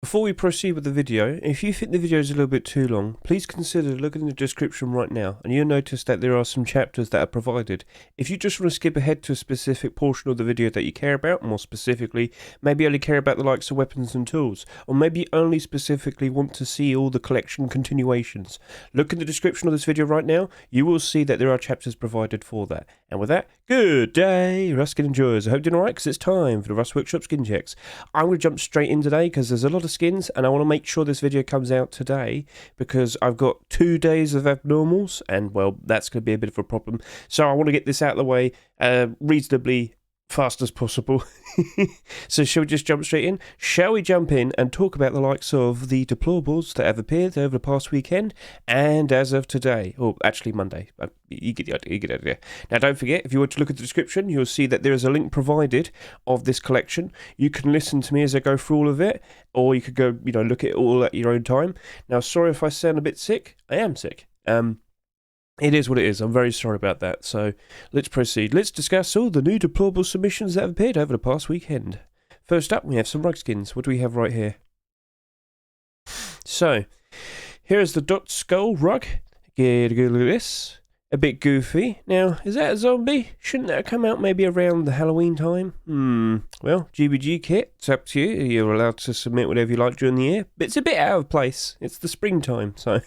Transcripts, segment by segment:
Before we proceed with the video, if you think the video is a little bit too long, please consider looking in the description right now, and you'll notice that there are some chapters that are provided. If you just want to skip ahead to a specific portion of the video that you care about, more specifically, maybe only care about the likes of weapons and tools, or maybe only specifically want to see all the collection continuations, look in the description of this video right now, you will see that there are chapters provided for that. And with that, good day, Rust Skin enjoyers. I hope you're doing alright, because it's time for the Rust Workshop skin checks. I'm going to jump straight in today, because there's a lot of skins, and I want to make sure this video comes out today, because I've got 2 days of abnormals, and well, that's going to be a bit of a problem. So I want to get this out of the way reasonably fast as possible. So shall we just jump straight in? Shall we jump in and talk about the likes of the deployables that have appeared over the past weekend and as of today, or actually Monday. You get the idea. Now don't forget, if you were to look at the description, you'll see that there is a link provided of this collection. You can listen to me as I go through all of it, or you could go, look at it all at your own time. Now sorry if I sound a bit sick. I am sick. It is what it is. I'm very sorry about that. So let's proceed. Let's discuss all the new deployable submissions that have appeared over the past weekend. First up, we have some rug skins. What do we have right here? So, here is the Dot Skull rug. Get a good look at this. A bit goofy. Now, is that a zombie? Shouldn't that come out maybe around the Halloween time? Well, GBG kit, it's up to you. You're allowed to submit whatever you like during the year. But it's a bit out of place. It's the springtime, so...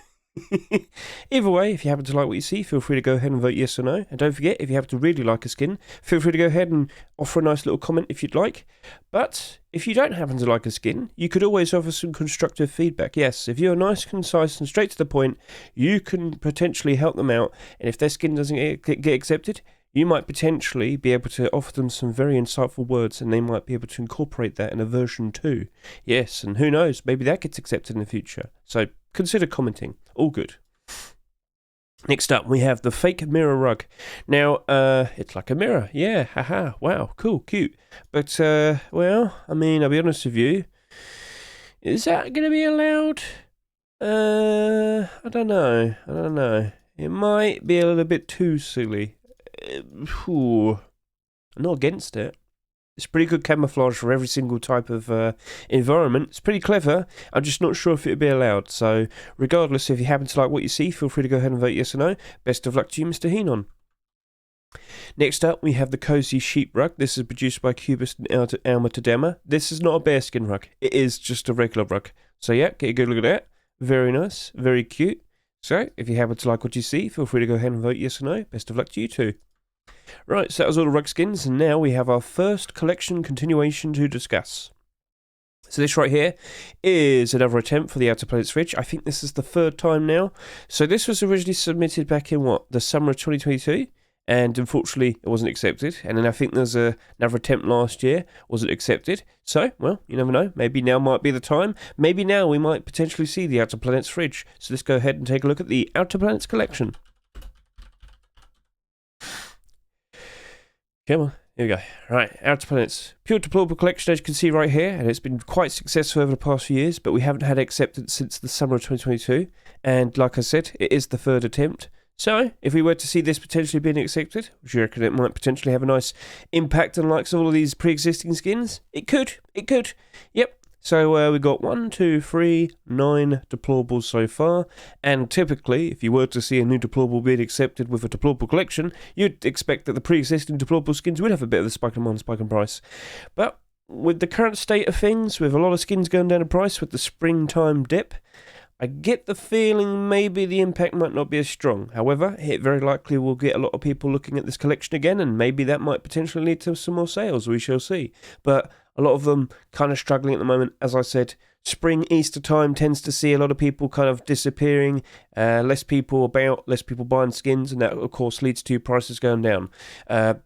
Either way, if you happen to like what you see, feel free to go ahead and vote yes or no. And don't forget, if you happen to really like a skin, feel free to go ahead and offer a nice little comment if you'd like. But if you don't happen to like a skin, you could always offer some constructive feedback. Yes, if you're nice, concise and straight to the point, you can potentially help them out. And if their skin doesn't get accepted, you might potentially be able to offer them some very insightful words, and they might be able to incorporate that in a version 2. Yes, and who knows, maybe that gets accepted in the future. So consider commenting. All good. Next up, we have the fake mirror rug. Now, it's like a mirror. Yeah, haha, wow, cool, cute. But, well, I mean, I'll be honest with you. Is that going to be allowed? I don't know. It might be a little bit too silly. I'm not against it. It's pretty good camouflage for every single type of environment. It's pretty clever. I'm just not sure if it would be allowed. So, regardless, if you happen to like what you see, feel free to go ahead and vote yes or no. Best of luck to you, Mr. Heenon. Next up, we have the Cozy Sheep Rug. This is produced by Cubist and Armour to Dema. This is not a bearskin rug. It is just a regular rug. So, yeah, get a good look at that. Very nice. Very cute. So, if you happen to like what you see, feel free to go ahead and vote yes or no. Best of luck to you too. Right, so that was all the rug skins, and now we have our first collection continuation to discuss. So this right here is another attempt for the Outer Planets Fridge. I think this is the 3rd time now. So this was originally submitted back in, the summer of 2022, and unfortunately it wasn't accepted. And then I think there's another attempt last year, wasn't accepted. So, well, you never know, maybe now might be the time. Maybe now we might potentially see the Outer Planets Fridge. So let's go ahead and take a look at the Outer Planets collection. Come on, here we go. Right, Outer Planets. Pure deployable collection, as you can see right here, and it's been quite successful over the past few years, but we haven't had acceptance since the summer of 2022, and like I said, it is the 3rd attempt. So, if we were to see this potentially being accepted, do you reckon it might potentially have a nice impact on likes of all of these pre-existing skins? It could. Yep. So we got 9 deployables so far, and typically, if you were to see a new deployable being accepted with a deployable collection, you'd expect that the pre-existing deployable skins would have a bit of a spike in price. But with the current state of things, with a lot of skins going down in price with the springtime dip, I get the feeling maybe the impact might not be as strong. However, it very likely will get a lot of people looking at this collection again, and maybe that might potentially lead to some more sales, we shall see. But a lot of them kind of struggling at the moment. As I said, spring, Easter time tends to see a lot of people kind of disappearing, less people about, less people buying skins, and that, of course, leads to prices going down.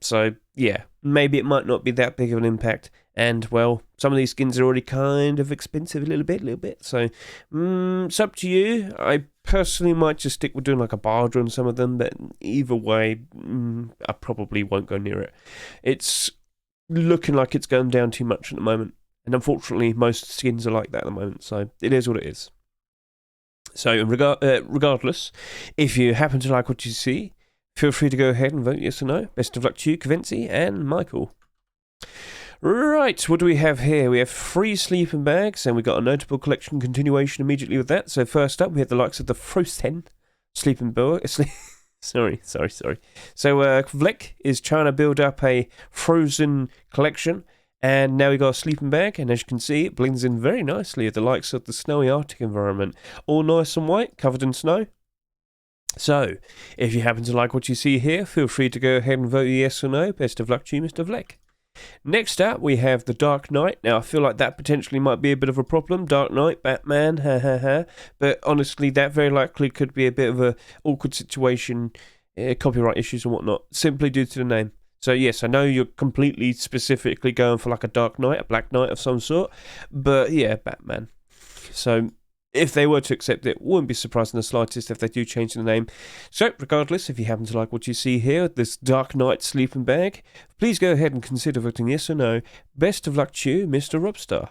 So, yeah, maybe it might not be that big of an impact. And, well, some of these skins are already kind of expensive a little bit. So, it's up to you. I personally might just stick with doing like a barter on some of them, but either way, I probably won't go near it. It's looking like it's going down too much at the moment, and unfortunately most skins are like that at the moment, so it is what it is. So regardless, if you happen to like what you see, feel free to go ahead and vote yes or no. Best of luck to you, Cavency and Michael. Right, what do we have here? We have 3 sleeping bags, and we got a notable collection continuation immediately with that. So first up, we have the likes of the Frosty sleeping bag. Sorry. So Vlek is trying to build up a frozen collection, and now we got a sleeping bag, and as you can see, it blends in very nicely with the likes of the snowy Arctic environment. All nice and white, covered in snow. So, if you happen to like what you see here, feel free to go ahead and vote yes or no. Best of luck to you, Mr. Vlek. Next up, we have the Dark Knight. Now, I feel like that potentially might be a bit of a problem. Dark Knight, Batman, But honestly, that very likely could be a bit of a awkward situation, copyright issues and whatnot, simply due to the name. So yes, I know you're completely specifically going for like a Dark Knight, a Black Knight of some sort, but yeah, Batman. So if they were to accept it, wouldn't be surprised in the slightest if they do change the name. So regardless, if you happen to like what you see here, this Dark Knight sleeping bag, please go ahead and consider voting yes or no. Best of luck to you, Mr. Robstar.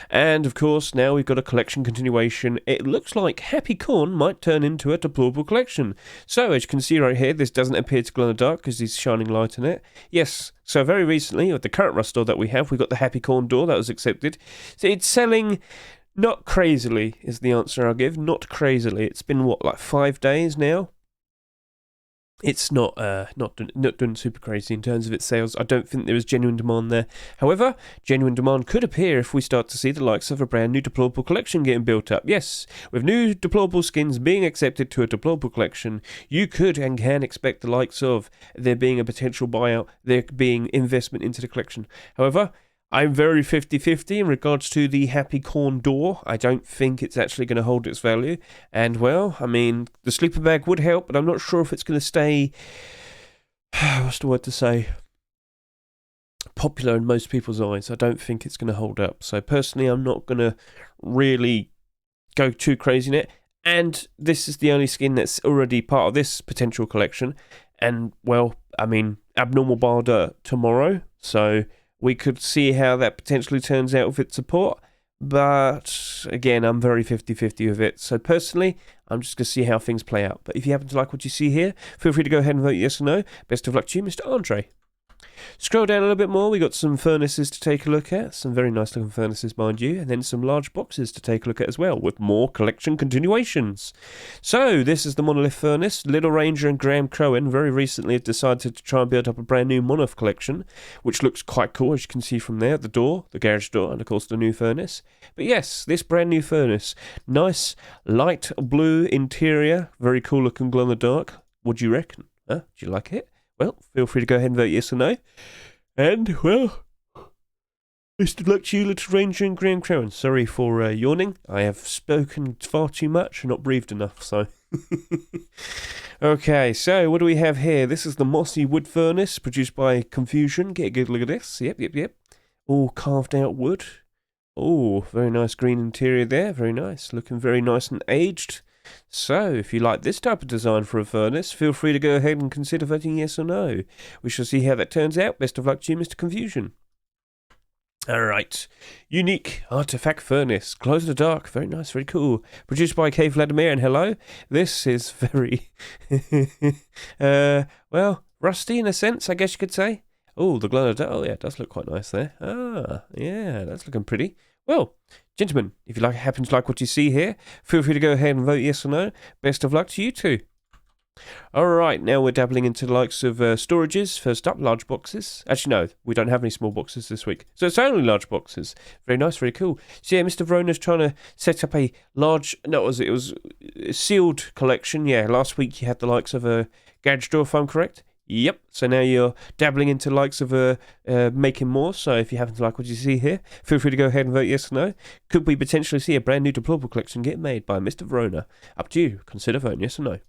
And of course, now we've got a collection continuation. It looks like Happy Corn might turn into a deployable collection. So as you can see right here, this doesn't appear to glow in the dark because there's shining light in it. Yes, so very recently, with the current Rust door that we have, we got the Happy Corn door that was accepted. So it's selling not crazily is the answer I'll give. Not crazily. It's been what, like 5 days now? It's not doing super crazy in terms of its sales. I don't think there is genuine demand there. However, genuine demand could appear if we start to see the likes of a brand new deployable collection getting built up. Yes, with new deployable skins being accepted to a deployable collection, you could and can expect the likes of there being a potential buyout, there being investment into the collection. However, I'm very 50-50 in regards to the Happy Corn door. I don't think it's actually going to hold its value. And, well, I mean, the sleeper bag would help, but I'm not sure if it's going to stay, what's the word to say, popular in most people's eyes. I don't think it's going to hold up. So, personally, I'm not going to really go too crazy in it. And this is the only skin that's already part of this potential collection. And, well, I mean, Abnormal Barda tomorrow, so we could see how that potentially turns out with its support, but again, I'm very 50-50 with it. So personally, I'm just going to see how things play out. But if you happen to like what you see here, feel free to go ahead and vote yes or no. Best of luck to you, Mr. Andre. Scroll down a little bit more, we got some furnaces to take a look at, some very nice looking furnaces mind you, and then some large boxes to take a look at as well, with more collection continuations. So, this is the Monolith Furnace. Little Ranger and Graham Crowan very recently have decided to try and build up a brand new Monolith collection, which looks quite cool as you can see from there, the door, the garage door, and of course the new furnace. But yes, this brand new furnace, nice light blue interior, very cool looking glow in the dark. What do you reckon? Do you like it? Well, feel free to go ahead and vote yes or no. And, well, best of luck to you, Little Ranger and Graham Crowan. Sorry for yawning. I have spoken far too much and not breathed enough, so. Okay, so what do we have here? This is the Mossy Wood Furnace, produced by Confusion. Get a good look at this. Yep. All carved out wood. Oh, very nice green interior there. Very nice. Looking very nice and aged. So, if you like this type of design for a furnace, feel free to go ahead and consider voting yes or no. We shall see how that turns out. Best of luck to you, Mr. Confusion. Alright. Unique Artifact Furnace. Glows in the dark. Very nice, very cool. Produced by K. Vladimir, and hello. This is very, well, rusty in a sense, I guess you could say. Oh, the glow in the dark. Oh, yeah, it does look quite nice there. Ah, yeah, that's looking pretty. Well, gentlemen, if you happen to like what you see here, feel free to go ahead and vote yes or no. Best of luck to you two. Alright, now we're dabbling into the likes of storages. First up, large boxes. Actually, no, we don't have any small boxes this week. So it's only large boxes. Very nice, very cool. So yeah, Mr. Verona's trying to set up a large, it was a sealed collection. Yeah, last week you had the likes of a garage door, if I'm correct. Yep, so now you're dabbling into the likes of making more, so if you happen to like what you see here, feel free to go ahead and vote yes or no. Could we potentially see a brand new deployable collection get made by Mr. Verona? Up to you, consider voting yes or no.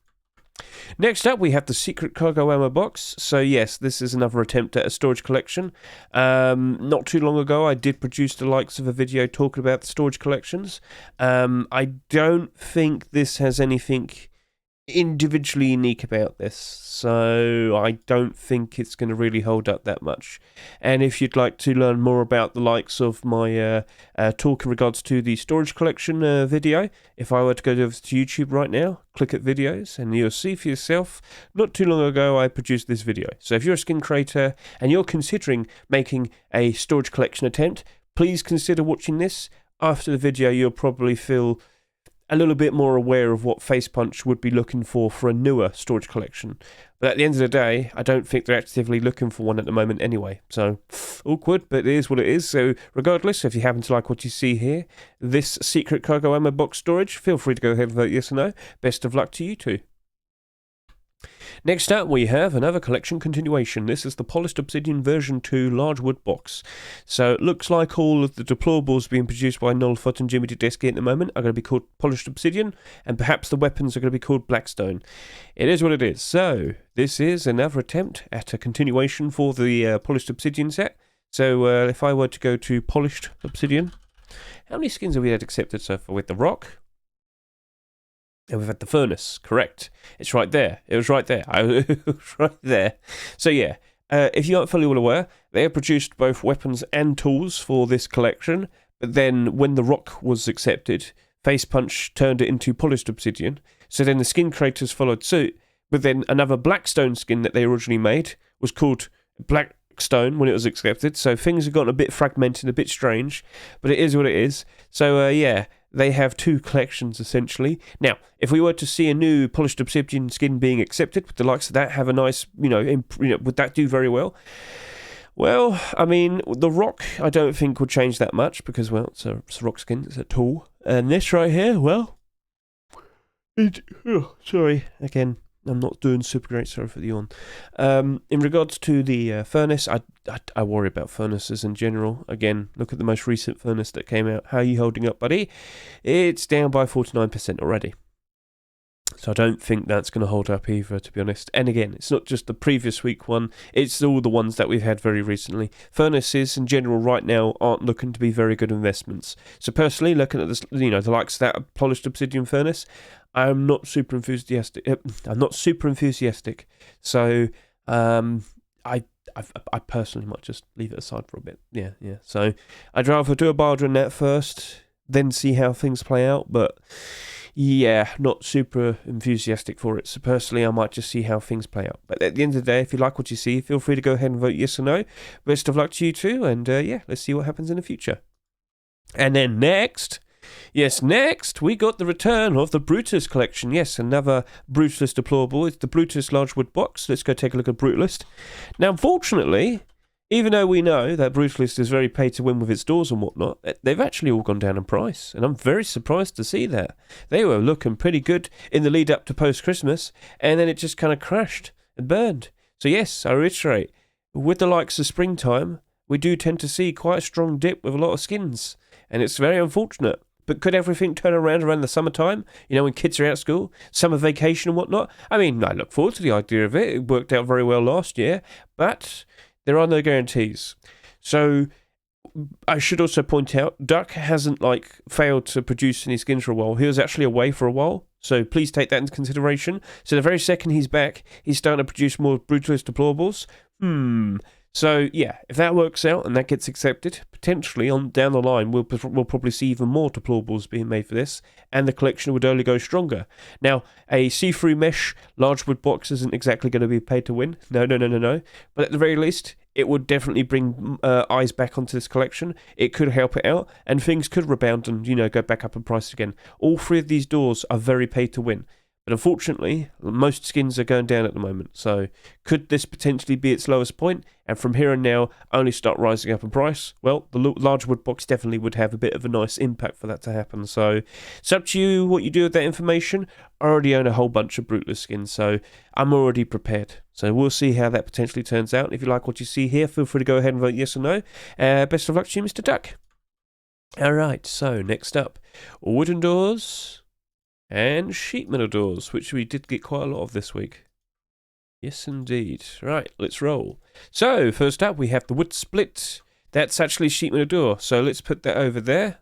Next up, we have the Secret Cargo Ammo box. So yes, this is another attempt at a storage collection. Not too long ago, I did produce the likes of a video talking about the storage collections. I don't think this has anything individually unique about this, so I don't think it's going to really hold up that much. And if you'd like to learn more about the likes of my talk in regards to the storage collection video, if I were to go over to YouTube right now, click at videos, and you'll see for yourself, not too long ago I produced this video. So if you're a skin creator and you're considering making a storage collection attempt, please consider watching this. After the video, you'll probably feel a little bit more aware of what Facepunch would be looking for a newer storage collection. But at the end of the day, I don't think they're actively looking for one at the moment anyway. So, awkward, but it is what it is. So, regardless, if you happen to like what you see here, this secret cargo ammo box storage, feel free to go ahead and vote yes or no. Best of luck to you two. Next up, we have another collection continuation. This is the Polished Obsidian version 2 large wood box. So it looks like all of the deployables being produced by Noel Foot and Jimmy Tedeschi at the moment are going to be called Polished Obsidian, and perhaps the weapons are going to be called Blackstone. It is what it is. So this is another attempt at a continuation for the Polished Obsidian set. So if I were to go to Polished Obsidian, how many skins have we had accepted so far? With the Rock? And we've had the Furnace, correct. It's right there. It was right there. It was right there. So yeah, if you aren't fully well aware, they have produced both weapons and tools for this collection, but then when the Rock was accepted, Facepunch turned it into Polished Obsidian, so then the skin creators followed suit, but then another Blackstone skin that they originally made was called Blackstone when it was accepted, so things have gotten a bit fragmented, a bit strange, but it is what it is. So yeah, they have two collections essentially. Now, if we were to see a new Polished Obsidian skin being accepted, with the likes of that have a nice, would that do very well? Well, I mean, the Rock I don't think would change that much because, well, it's a Rock skin, it's a tool. And this right here, well, sorry, again, I'm not doing super great, sorry for the yawn. In regards to the Furnace, I worry about furnaces in general. Again, look at the most recent Furnace that came out. How are you holding up, buddy? It's down by 49% already. So I don't think that's going to hold up either, to be honest. And again, it's not just the previous week one, it's all the ones that we've had very recently. Furnaces in general right now aren't looking to be very good investments. So personally, looking at this, the likes of that Polished Obsidian Furnace, I'm not super enthusiastic. So I personally might just leave it aside for a bit. Yeah. So I'd rather do a barter on that first, then see how things play out. But yeah, not super enthusiastic for it. So personally, I might just see how things play out. But at the end of the day, if you like what you see, feel free to go ahead and vote yes or no. Best of luck to you too. And yeah, let's see what happens in the future. And then next, we got the return of the Brutalist collection. Yes, another Brutalist deployable. It's the Brutalist large wood box. Let's go take a look at Brutalist. Now, unfortunately, even though we know that Brutalist is very pay to win with its doors and whatnot, they've actually all gone down in price. And I'm very surprised to see that. They were looking pretty good in the lead up to post-Christmas, and then it just kind of crashed and burned. So yes, I reiterate, with the likes of springtime, we do tend to see quite a strong dip with a lot of skins. And it's very unfortunate. But could everything turn around the summertime? When kids are out of school, summer vacation and whatnot? I mean, I look forward to the idea of it. It worked out very well last year. But there are no guarantees. So I should also point out, Duck hasn't failed to produce any skins for a while. He was actually away for a while. So please take that into consideration. So the very second he's back, he's starting to produce more Brutalist deployables. So yeah, if that works out and that gets accepted, potentially on down the line we'll probably see even more deployables being made for this, and the collection would only go stronger. Now, a see-through mesh large wood box isn't exactly going to be paid to win. No. But at the very least, it would definitely bring eyes back onto this collection. It could help it out, and things could rebound and go back up in price again. All three of these doors are very paid to win. But unfortunately, most skins are going down at the moment. So could this potentially be its lowest point, and from here on now only start rising up in price? Well, the large wood box definitely would have a bit of a nice impact for that to happen. So it's up to you what you do with that information. I already own a whole bunch of Brutalist skins, so I'm already prepared. So we'll see how that potentially turns out. If you like what you see here, feel free to go ahead and vote yes or no. Best of luck to you, Mr. Duck. Alright, so next up, wooden doors and sheet metal doors, which we did get quite a lot of this week. Yes, indeed. Right, let's roll. So, first up, we have the wood split. That's actually sheet metal door, so let's put that over there.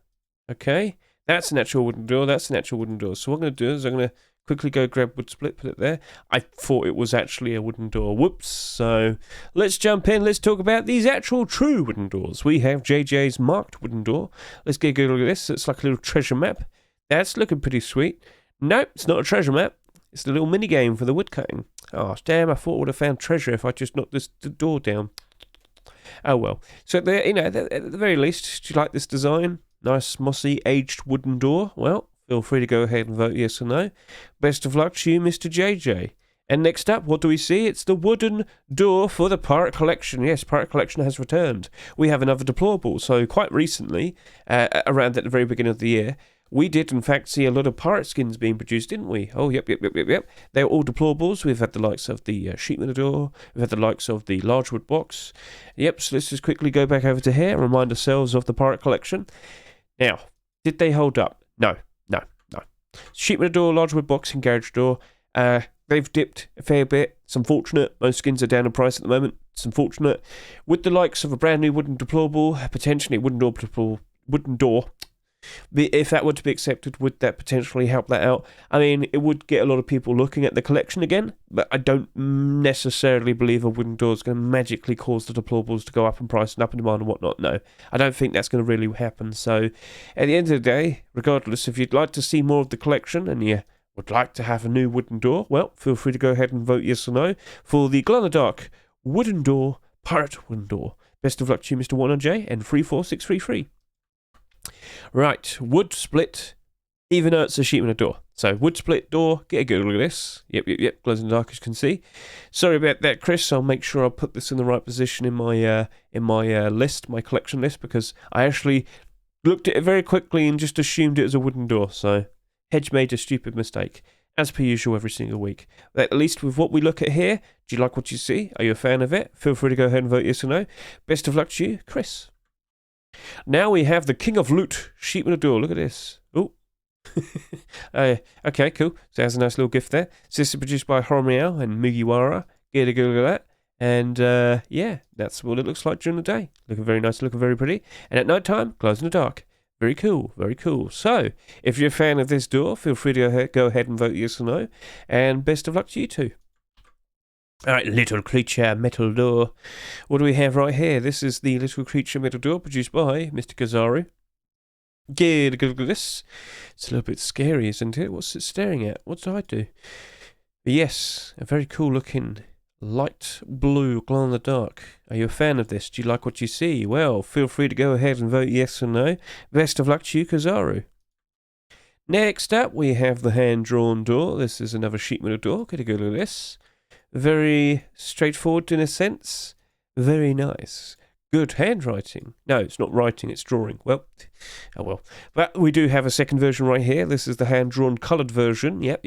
Okay, that's an actual wooden door, that's an actual wooden door. So what I'm going to do is I'm going to quickly go grab wood split, put it there. I thought it was actually a wooden door. Whoops. So let's jump in. Let's talk about these actual true wooden doors. We have JJ's marked wooden door. Let's get a good look at this. It's like a little treasure map. That's looking pretty sweet. Nope, it's not a treasure map. It's a little mini game for the wood cutting. Oh, damn, I thought I would have found treasure if I just knocked this door down. Oh, well. So, at the very least, do you like this design? Nice, mossy, aged wooden door? Well, feel free to go ahead and vote yes or no. Best of luck to you, Mr. JJ. And next up, what do we see? It's the wooden door for the Pirate Collection. Yes, Pirate Collection has returned. We have another Deployable. So, quite recently, around at the very beginning of the year, we did, in fact, see a lot of pirate skins being produced, didn't we? Oh, yep. They're all Deployables. We've had the likes of the Sheepman door. We've had the likes of the large wood box. Yep, so let's just quickly go back over to here and remind ourselves of the Pirate Collection. Now, did they hold up? No. Sheepman door, large wood box, and garage door. They've dipped a fair bit. It's unfortunate. Most skins are down in price at the moment. It's unfortunate. With the likes of a brand new wooden Deployable, potentially wooden door, if that were to be accepted, would that potentially help that out? I mean, it would get a lot of people looking at the collection again, but I don't necessarily believe a wooden door is going to magically cause the Deployables to go up in price and up in demand and whatnot. No, I don't think that's going to really happen. So, at the end of the day, regardless, if you'd like to see more of the collection and you would like to have a new wooden door, well, feel free to go ahead and vote yes or no for the glow-in-the-dark wooden door, pirate wooden door. Best of luck to you, Mr. 1J, and 34633. Right, wood split, even though it's a sheepman door. So, wood split door, get a good look at this. Yep, glows in the dark, as you can see. Sorry about that, Chris. I'll make sure I put this in the right position in my list, my collection list, because I actually looked at it very quickly and just assumed it was a wooden door. So, Hedge made a stupid mistake, as per usual every single week. At least with what we look at here, do you like what you see? Are you a fan of it? Feel free to go ahead and vote yes or no. Best of luck to you, Chris. Now we have the King of Loot, Sheepman door. Look at this. Oh. Okay, cool. So there's a nice little gift there. So this is produced by Armour and Mugiwara. Get a good look at that. And yeah, that's what it looks like during the day. Looking very nice, looking very pretty. And at night time, glows in the dark. Very cool, very cool. So, if you're a fan of this door, feel free to go ahead and vote yes or no. And best of luck to you too. Alright, Little Creature Metal Door. What do we have right here? This is the Little Creature Metal Door produced by Mr. Kazaru. Get a good look at this. It's a little bit scary, isn't it? What's it staring at? What did I do? But yes, a very cool looking light blue glow in the dark. Are you a fan of this? Do you like what you see? Well, feel free to go ahead and vote yes or no. Best of luck to you, Kazaru. Next up, we have the hand-drawn door. This is another sheet metal door. Get a good look at this. Very straightforward in a sense. Very nice. Good handwriting. No, it's not writing, it's drawing. Well, oh well. But we do have a second version right here. This is the hand-drawn coloured version. Yep.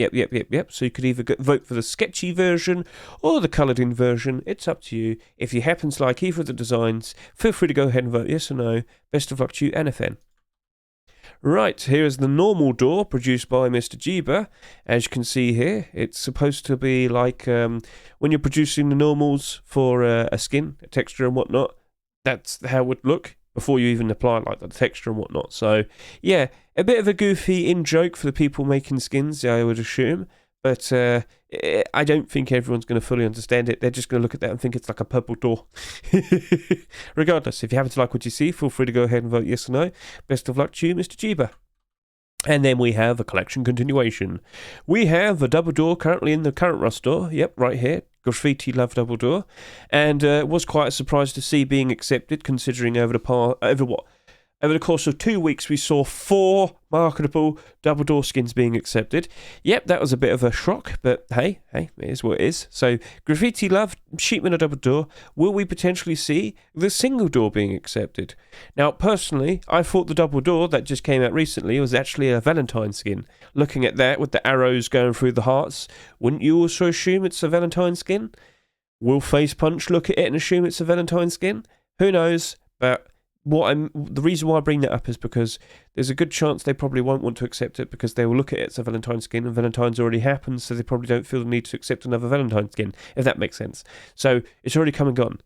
So you could either vote for the sketchy version or the coloured-in version. It's up to you. If you happen to like either of the designs, feel free to go ahead and vote yes or no. Best of luck to you and a fan. Right, here is the normal door produced by Mr. Jiba. As you can see here, it's supposed to be like when you're producing the normals for a skin, a texture and whatnot. That's how it would look before you even apply like the texture and whatnot. So, yeah, a bit of a goofy in-joke for the people making skins, I would assume. But I don't think everyone's going to fully understand it. They're just going to look at that and think it's like a purple door. Regardless, if you happen to like what you see, feel free to go ahead and vote yes or no. Best of luck to you, Mr. Jiba. And then we have a collection continuation. We have a double door currently in the current Rust door. Yep, right here. Graffiti Love double door. And it was quite a surprise to see being accepted, considering over the course of 2 weeks, we saw 4 marketable double door skins being accepted. Yep, that was a bit of a shock, but hey, it is what it is. So, Graffiti Love, Sheepman, a double door. Will we potentially see the single door being accepted? Now, personally, I thought the double door that just came out recently was actually a Valentine skin. Looking at that with the arrows going through the hearts, wouldn't you also assume it's a Valentine skin? Will Face Punch look at it and assume it's a Valentine skin? Who knows, but the reason why I bring that up is because there's a good chance they probably won't want to accept it because they will look at it as a Valentine skin and Valentine's already happened, so they probably don't feel the need to accept another Valentine skin, if that makes sense. So it's already come and gone.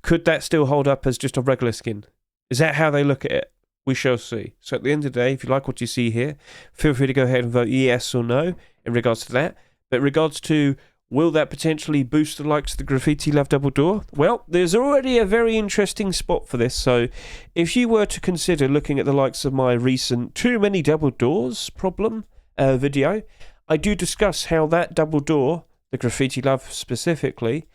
Could that still hold up as just a regular skin? Is that how they look at it? We shall see. So at the end of the day, if you like what you see here, feel free to go ahead and vote yes or no. in regards to that. But in regards to will that potentially boost the likes of the Graffiti Love double door? Well, there's already a very interesting spot for this. So if you were to consider looking at the likes of my recent Too Many Double Doors problem video, I do discuss how that double door, the Graffiti Love specifically,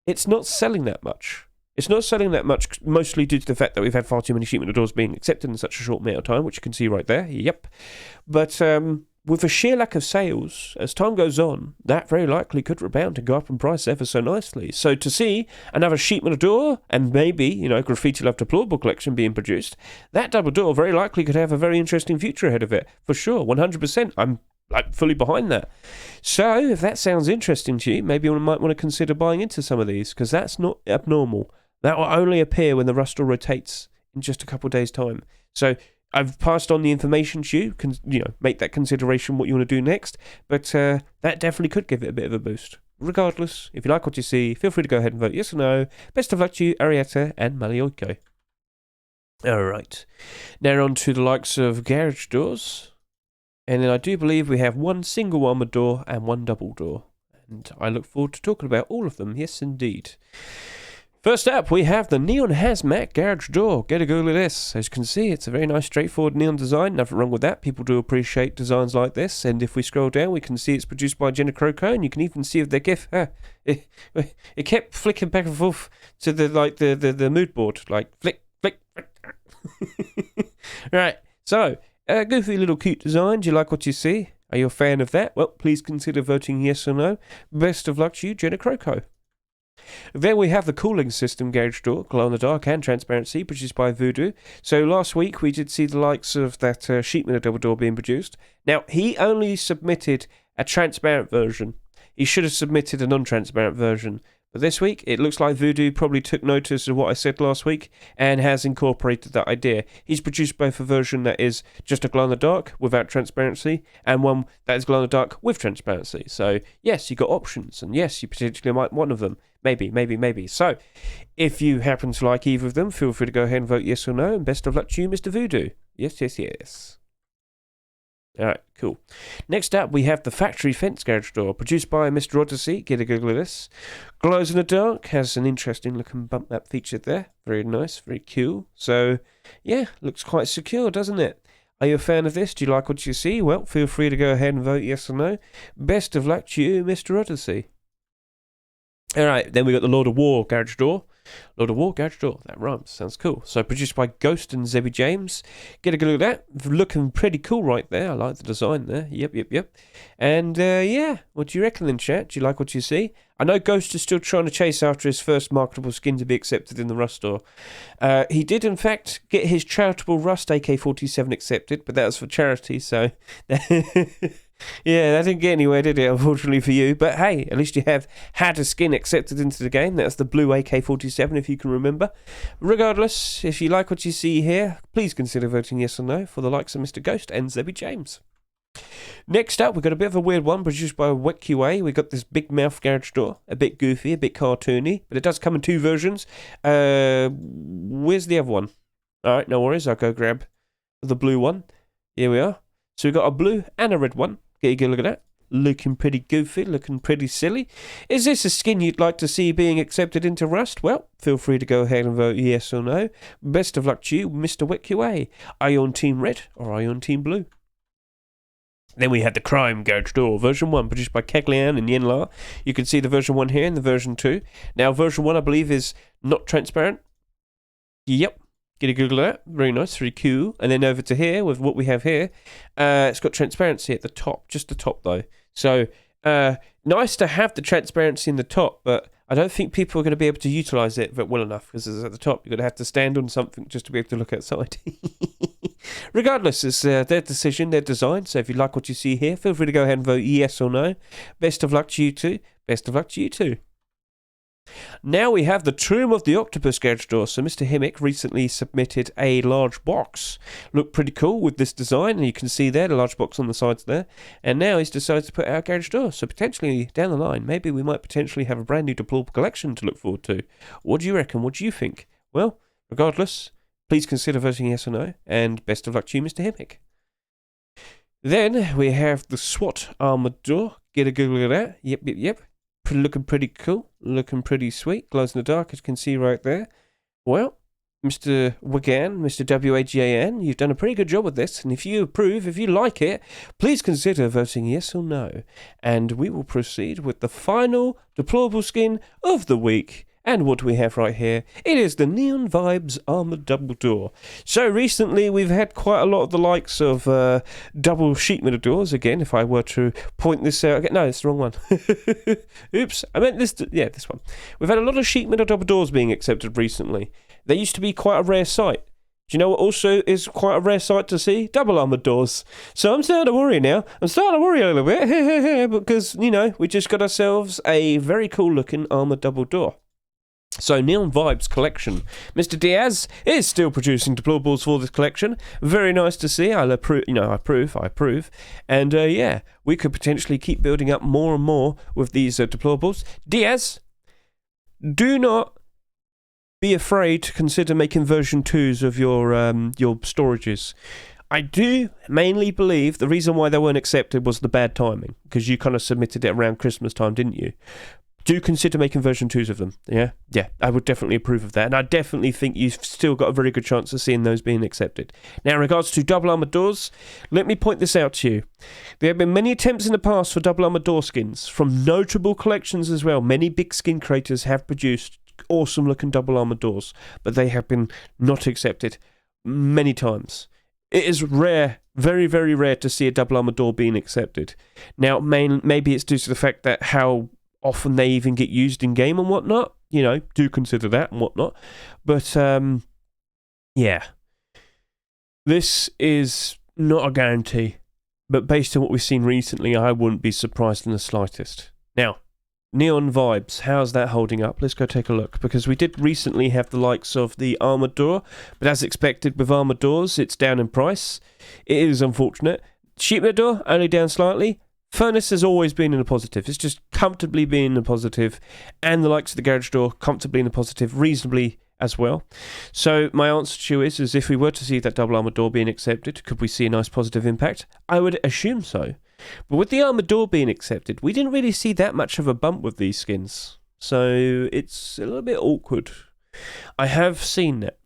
it's not selling that much. It's not selling that much, mostly due to the fact that we've had far too many sheet metal doors being accepted in such a short amount of time, which you can see right there. Yep. But with a sheer lack of sales, as time goes on, that very likely could rebound and go up in price ever so nicely. So to see another sheet metal door, and maybe, you know, Graffiti Love Deployable collection being produced, that double door very likely could have a very interesting future ahead of it. For sure, 100%. I'm fully behind that. So if that sounds interesting to you, maybe you might want to consider buying into some of these, because that's not abnormal. That will only appear when the rust door rotates in just a couple of days' time. So I've passed on the information to you. Make that consideration what you want to do next. But that definitely could give it a bit of a boost. Regardless, if you like what you see, feel free to go ahead and vote yes or no. Best of luck to you, Arietta and Malioiko. Alright. Now on to the likes of garage doors. And then I do believe we have one single armoured door and one double door. And I look forward to talking about all of them. Yes, indeed. First up, we have the Neon Hazmat Garage Door. Get a Google at this. As you can see, it's a very nice, straightforward neon design. Nothing wrong with that. People do appreciate designs like this. And if we scroll down, we can see it's produced by Jenna Croco, and you can even see their GIF. It kept flicking back and forth to the mood board, like flick, flick, flick. Right. So, goofy little cute design. Do you like what you see? Are you a fan of that? Well, please consider voting yes or no. Best of luck to you, Jenna Croco. Then we have the cooling system garage door, glow in the dark and transparency, produced by Voodoo. So last week we did see the likes of that sheet metal double door being produced. Now, he only submitted a transparent version. He should have submitted a non-transparent version. But this week, it looks like Voodoo probably took notice of what I said last week and has incorporated that idea. He's produced both a version that is just a glow-in-the-dark without transparency and one that is glow-in-the-dark with transparency. So, yes, you got options, and yes, you potentially might want one of them. Maybe. So, if you happen to like either of them, feel free to go ahead and vote yes or no, and best of luck to you, Mr. Voodoo. Yes. Alright, cool. Next up, we have the Factory Fence Garage Door, produced by Mr. Odyssey. Get a Google at this. Glows in the dark, has an interesting looking bump map featured there. Very nice, very cool. So, yeah, looks quite secure, doesn't it? Are you a fan of this? Do you like what you see? Well, feel free to go ahead and vote yes or no. Best of luck to you, Mr. Odyssey. Alright, then we got the Lord of War Garage Door. Lord of War Garage Door, that rhymes, sounds cool. So produced by Ghost and Zebby James. Get a good look at that. Looking pretty cool right there. I like the design there. Yep. And yeah, what do you reckon then, chat? Do you like what you see? I know Ghost is still trying to chase after his first marketable skin to be accepted in the Rust store. He did in fact get his charitable Rust AK-47 accepted, but that was for charity, so... Yeah, that didn't get anywhere, did it, unfortunately for you. But hey, at least you have had a skin accepted into the game. That's the blue AK-47, if you can remember. Regardless, if you like what you see here, please consider voting yes or no for the likes of Mr. Ghost and Zebby James. Next up, we've got a bit of a weird one produced by WetQA. We've got this big mouth garage door. A bit goofy, a bit cartoony, but it does come in two versions. Where's the other one? Alright, no worries, I'll go grab the blue one. Here we are. So we've got a blue and a red one. Get a good look at that. Looking pretty goofy, looking pretty silly. Is this a skin you'd like to see being accepted into Rust? Well, feel free to go ahead and vote yes or no. Best of luck to you, Mr. WetQA. Are you on Team Red or are you on Team Blue? Then we had the Crime Garage Door, version 1, produced by Keglian and Yenla. You can see the version 1 here and the version 2. Now, version 1, I believe, is not transparent. Yep. Get a Google at that. Very nice, very cool. And then over to here with what we have here. It's got transparency at the top, just the top though. So nice to have the transparency in the top, but I don't think people are going to be able to utilise it well enough because it's at the top. You're going to have to stand on something just to be able to look outside. Regardless, it's their decision, their design. So if you like what you see here, feel free to go ahead and vote yes or no. Best of luck to you too. Best of luck to you too. Now we have the Tomb of the Octopus Garage Door. So Mr. Himmick recently submitted a large box. Looked pretty cool with this design, and you can see there the large box on the sides there. And now he's decided to put out a garage door. So potentially down the line, maybe we might potentially have a brand new Deployable collection to look forward to. What do you reckon? What do you think? Well, regardless, please consider voting yes or no, and best of luck to you, Mr. Himmick. Then we have the SWAT armored door. Get a Google at that. Yep. Looking pretty cool. Looking pretty sweet. Glows in the dark, as you can see right there. Well, Mr. Wagan, Mr. WAGAN, you've done a pretty good job with this, and if you approve, if you like it, please consider voting yes or no. And we will proceed with the final deplorable skin of the week. And what do we have right here? It is the Neon Vibes Armored Double Door. So recently we've had quite a lot of the likes of double sheet metal doors. Again, if I were to point this out again, no, it's the wrong one. Oops, I meant this. Yeah, this one. We've had a lot of sheet metal double doors being accepted recently. They used to be quite a rare sight. Do you know what also is quite a rare sight to see? Double armoured doors. So I'm starting to worry now. I'm starting to worry a little bit because, you know, we just got ourselves a very cool looking armoured double door. So Neon Vibes collection. Mr. Diaz is still producing deplorables for this collection. Very nice to see. I approve. And yeah, we could potentially keep building up more and more with these deplorables. Diaz, do not be afraid to consider making version 2s of your storages. I do mainly believe the reason why they weren't accepted was the bad timing, because you kind of submitted it around Christmas time, didn't you? Do consider making version 2s of them. Yeah, I would definitely approve of that. And I definitely think you've still got a very good chance of seeing those being accepted. Now, in regards to double armoured doors, let me point this out to you. There have been many attempts in the past for double armoured door skins, from notable collections as well. Many big skin creators have produced awesome looking double armoured doors, but they have been not accepted many times. It is rare, very, very rare to see a double armoured door being accepted. Now, maybe it's due to the fact that how often they even get used in game and whatnot. You know, do consider that and whatnot. But, yeah. This is not a guarantee. But based on what we've seen recently, I wouldn't be surprised in the slightest. Now, Neon Vibes, how's that holding up? Let's go take a look. Because we did recently have the likes of the armoured door. But as expected with armoured doors, it's down in price. It is unfortunate. Sheet metal door, only down slightly. Furnace has always been in the positive. It's just comfortably being in the positive, and the likes of the garage door comfortably in the positive, reasonably as well. So my answer to you is if we were to see that double armoured door being accepted, could we see a nice positive impact? I would assume so. But with the armoured door being accepted, we didn't really see that much of a bump with these skins. So it's a little bit awkward. I have seen that.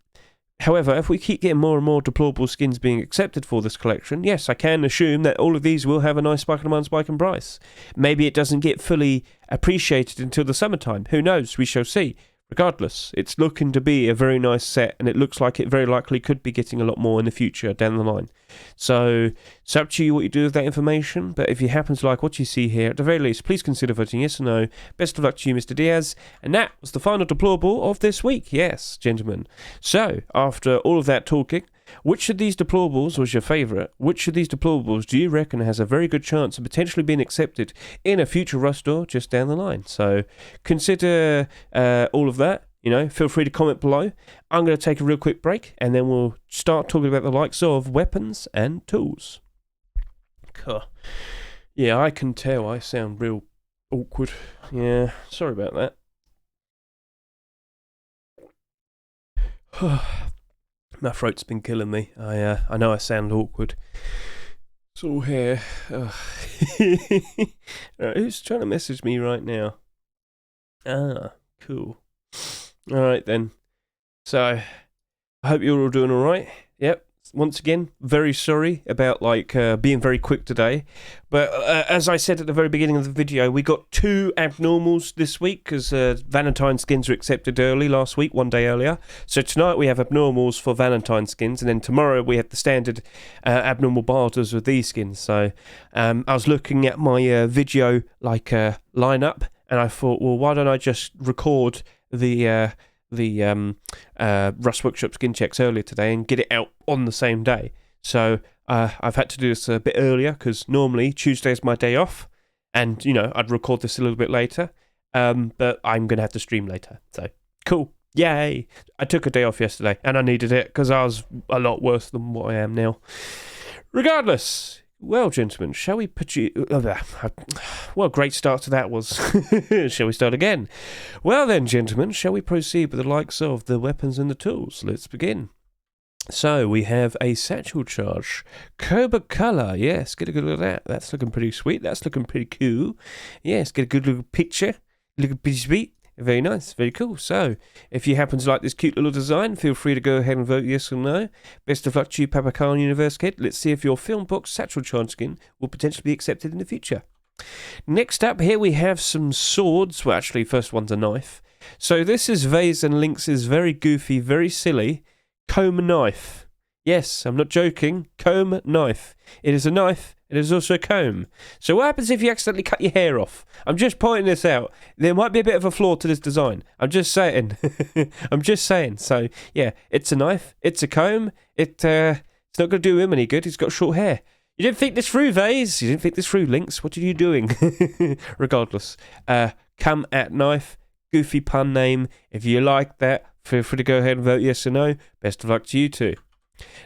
However, if we keep getting more and more deplorable skins being accepted for this collection, yes, I can assume that all of these will have a nice spike in demand, spike in price. Maybe it doesn't get fully appreciated until the summertime. Who knows? We shall see. Regardless, it's looking to be a very nice set, and it looks like it very likely could be getting a lot more in the future down the line. So it's up to you what you do with that information, but if you happen to like what you see here, at the very least, please consider voting yes or no. Best of luck to you, Mr. Diaz. And that was the final deplorable of this week. Yes, gentlemen. So, after all of that talking, which of these deplorables was your favourite? Which of these deplorables do you reckon has a very good chance of potentially being accepted in a future Rust door just down the line? So consider all of that. You know, feel free to comment below. I'm going to take a real quick break, and then we'll start talking about the likes of weapons and tools. Yeah, I can tell I sound real awkward. Yeah, sorry about that. My throat's been killing me. I know I sound awkward. It's all here. Right, who's trying to message me right now? Ah, cool. Alright then. So, I hope you're all doing alright. Yep. Once again, very sorry about being very quick today. But as I said at the very beginning of the video, we got 2 abnormals this week because Valentine skins were accepted early last week, 1 day earlier. So tonight we have abnormals for Valentine skins, and then tomorrow we have the standard abnormal barters with these skins. So I was looking at my video lineup, and I thought, well, why don't I just record the Rust Workshop skin checks earlier today and get it out on the same day. So I've had to do this a bit earlier because normally Tuesday's my day off, and you know I'd record this a little bit later, but I'm gonna have to stream later. So cool, yay! I took a day off yesterday and I needed it because I was a lot worse than what I am now. Regardless. Well, gentlemen, shall we put you... Well, great start to that was. Shall we start again? Well then, gentlemen, shall we proceed with the likes of the weapons and the tools? Let's begin. So we have a satchel charge, Cobra color. Yes, get a good look at that. That's looking pretty sweet. That's looking pretty cool. Yes, get a good little picture. Looking pretty sweet. Very nice, very cool. So, if you happen to like this cute little design, feel free to go ahead and vote yes or no. Best of luck to you, Papacar Universe Kid. Let's see if your film box satchel charge skin will potentially be accepted in the future. Next up, here we have some swords. Well, actually, first one's a knife. So this is Vase and Lynx's very goofy, very silly comb knife. Yes, I'm not joking. Comb knife. It is a knife. It is also a comb. So what happens if you accidentally cut your hair off? I'm just pointing this out. There might be a bit of a flaw to this design. I'm just saying. I'm just saying. So, yeah, it's a knife. It's a comb. It's not going to do him any good. He's got short hair. You didn't think this through, Vase. You didn't think this through, Lynx. What are you doing? Regardless. Come at knife. Goofy pun name. If you like that, feel free to go ahead and vote yes or no. Best of luck to you too.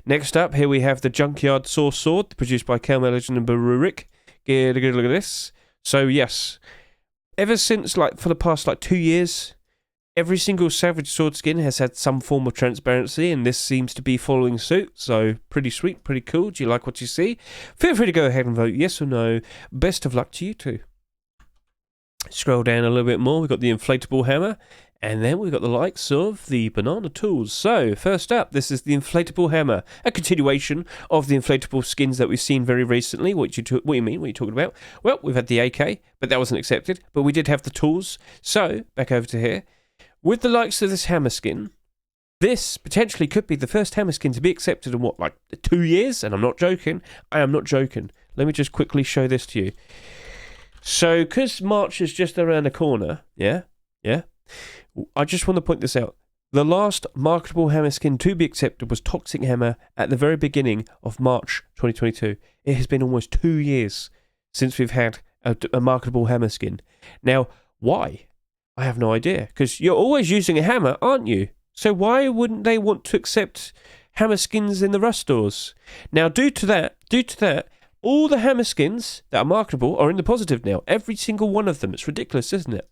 Next up, here we have the Junkyard Saw Sword, produced by Kelmer Legend and Barurik. Get a good look at this. So, yes, ever since, for the past, 2 years, every single Savage Sword skin has had some form of transparency, and this seems to be following suit. So, pretty sweet, pretty cool. Do you like what you see? Feel free to go ahead and vote yes or no. Best of luck to you too. Scroll down a little bit more. We've got the Inflatable Hammer. And then we've got the likes of the banana tools. So, first up, this is the Inflatable Hammer, a continuation of the inflatable skins that we've seen very recently. What do you mean? What are you talking about? Well, we've had the AK, but that wasn't accepted. But we did have the tools. So, back over to here. With the likes of this hammer skin, this potentially could be the first hammer skin to be accepted in 2 years? And I'm not joking. I am not joking. Let me just quickly show this to you. So, because March is just around the corner, yeah? I just want to point this out. The last marketable hammer skin to be accepted was Toxic Hammer at the very beginning of March 2022. It has been almost 2 years since we've had a marketable hammer skin. Now, why? I have no idea. Because you're always using a hammer, aren't you? So why wouldn't they want to accept hammer skins in the Rust stores? Now, due to that, all the hammer skins that are marketable are in the positive now. Every single one of them. It's ridiculous, isn't it?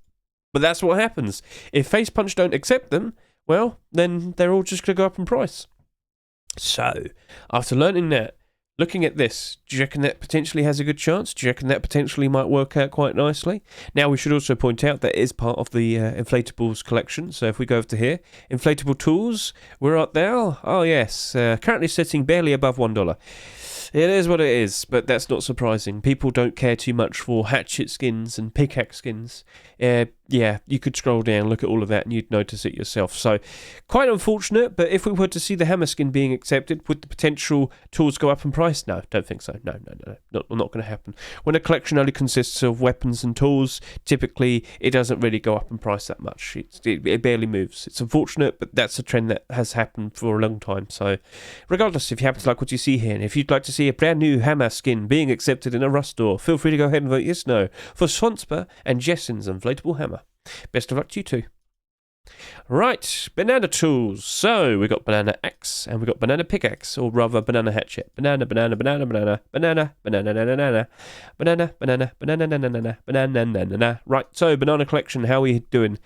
But that's what happens. If Face Punch don't accept them, well, then they're all just going to go up in price. So, after learning that, looking at this, do you reckon that potentially has a good chance? Do you reckon that potentially might work out quite nicely? Now, we should also point out that it is part of the Inflatables collection. So, if we go over to here, Inflatable Tools, we're up there. Oh, yes. Currently sitting barely above $1. It is what it is, but that's not surprising. People don't care too much for hatchet skins and pickaxe skins. Yeah, you could scroll down, look at all of that, and you'd notice it yourself. So, quite unfortunate, but if we were to see the hammer skin being accepted, would the potential tools go up in price? No, don't think so. No. Not going to happen. When a collection only consists of weapons and tools, typically it doesn't really go up in price that much. It barely moves. It's unfortunate, but that's a trend that has happened for a long time. So, regardless, if you happen to like what you see here, and if you'd like to see a brand new hammer skin being accepted in a Rust store, feel free to go ahead and vote yes, no for Swansper and Jessen's Inflatable Hammer. Best of luck to you too. Right, banana tools. So we got banana axe and we got banana pickaxe, or rather banana hatchet. Banana. Right, so banana collection, how are we doing?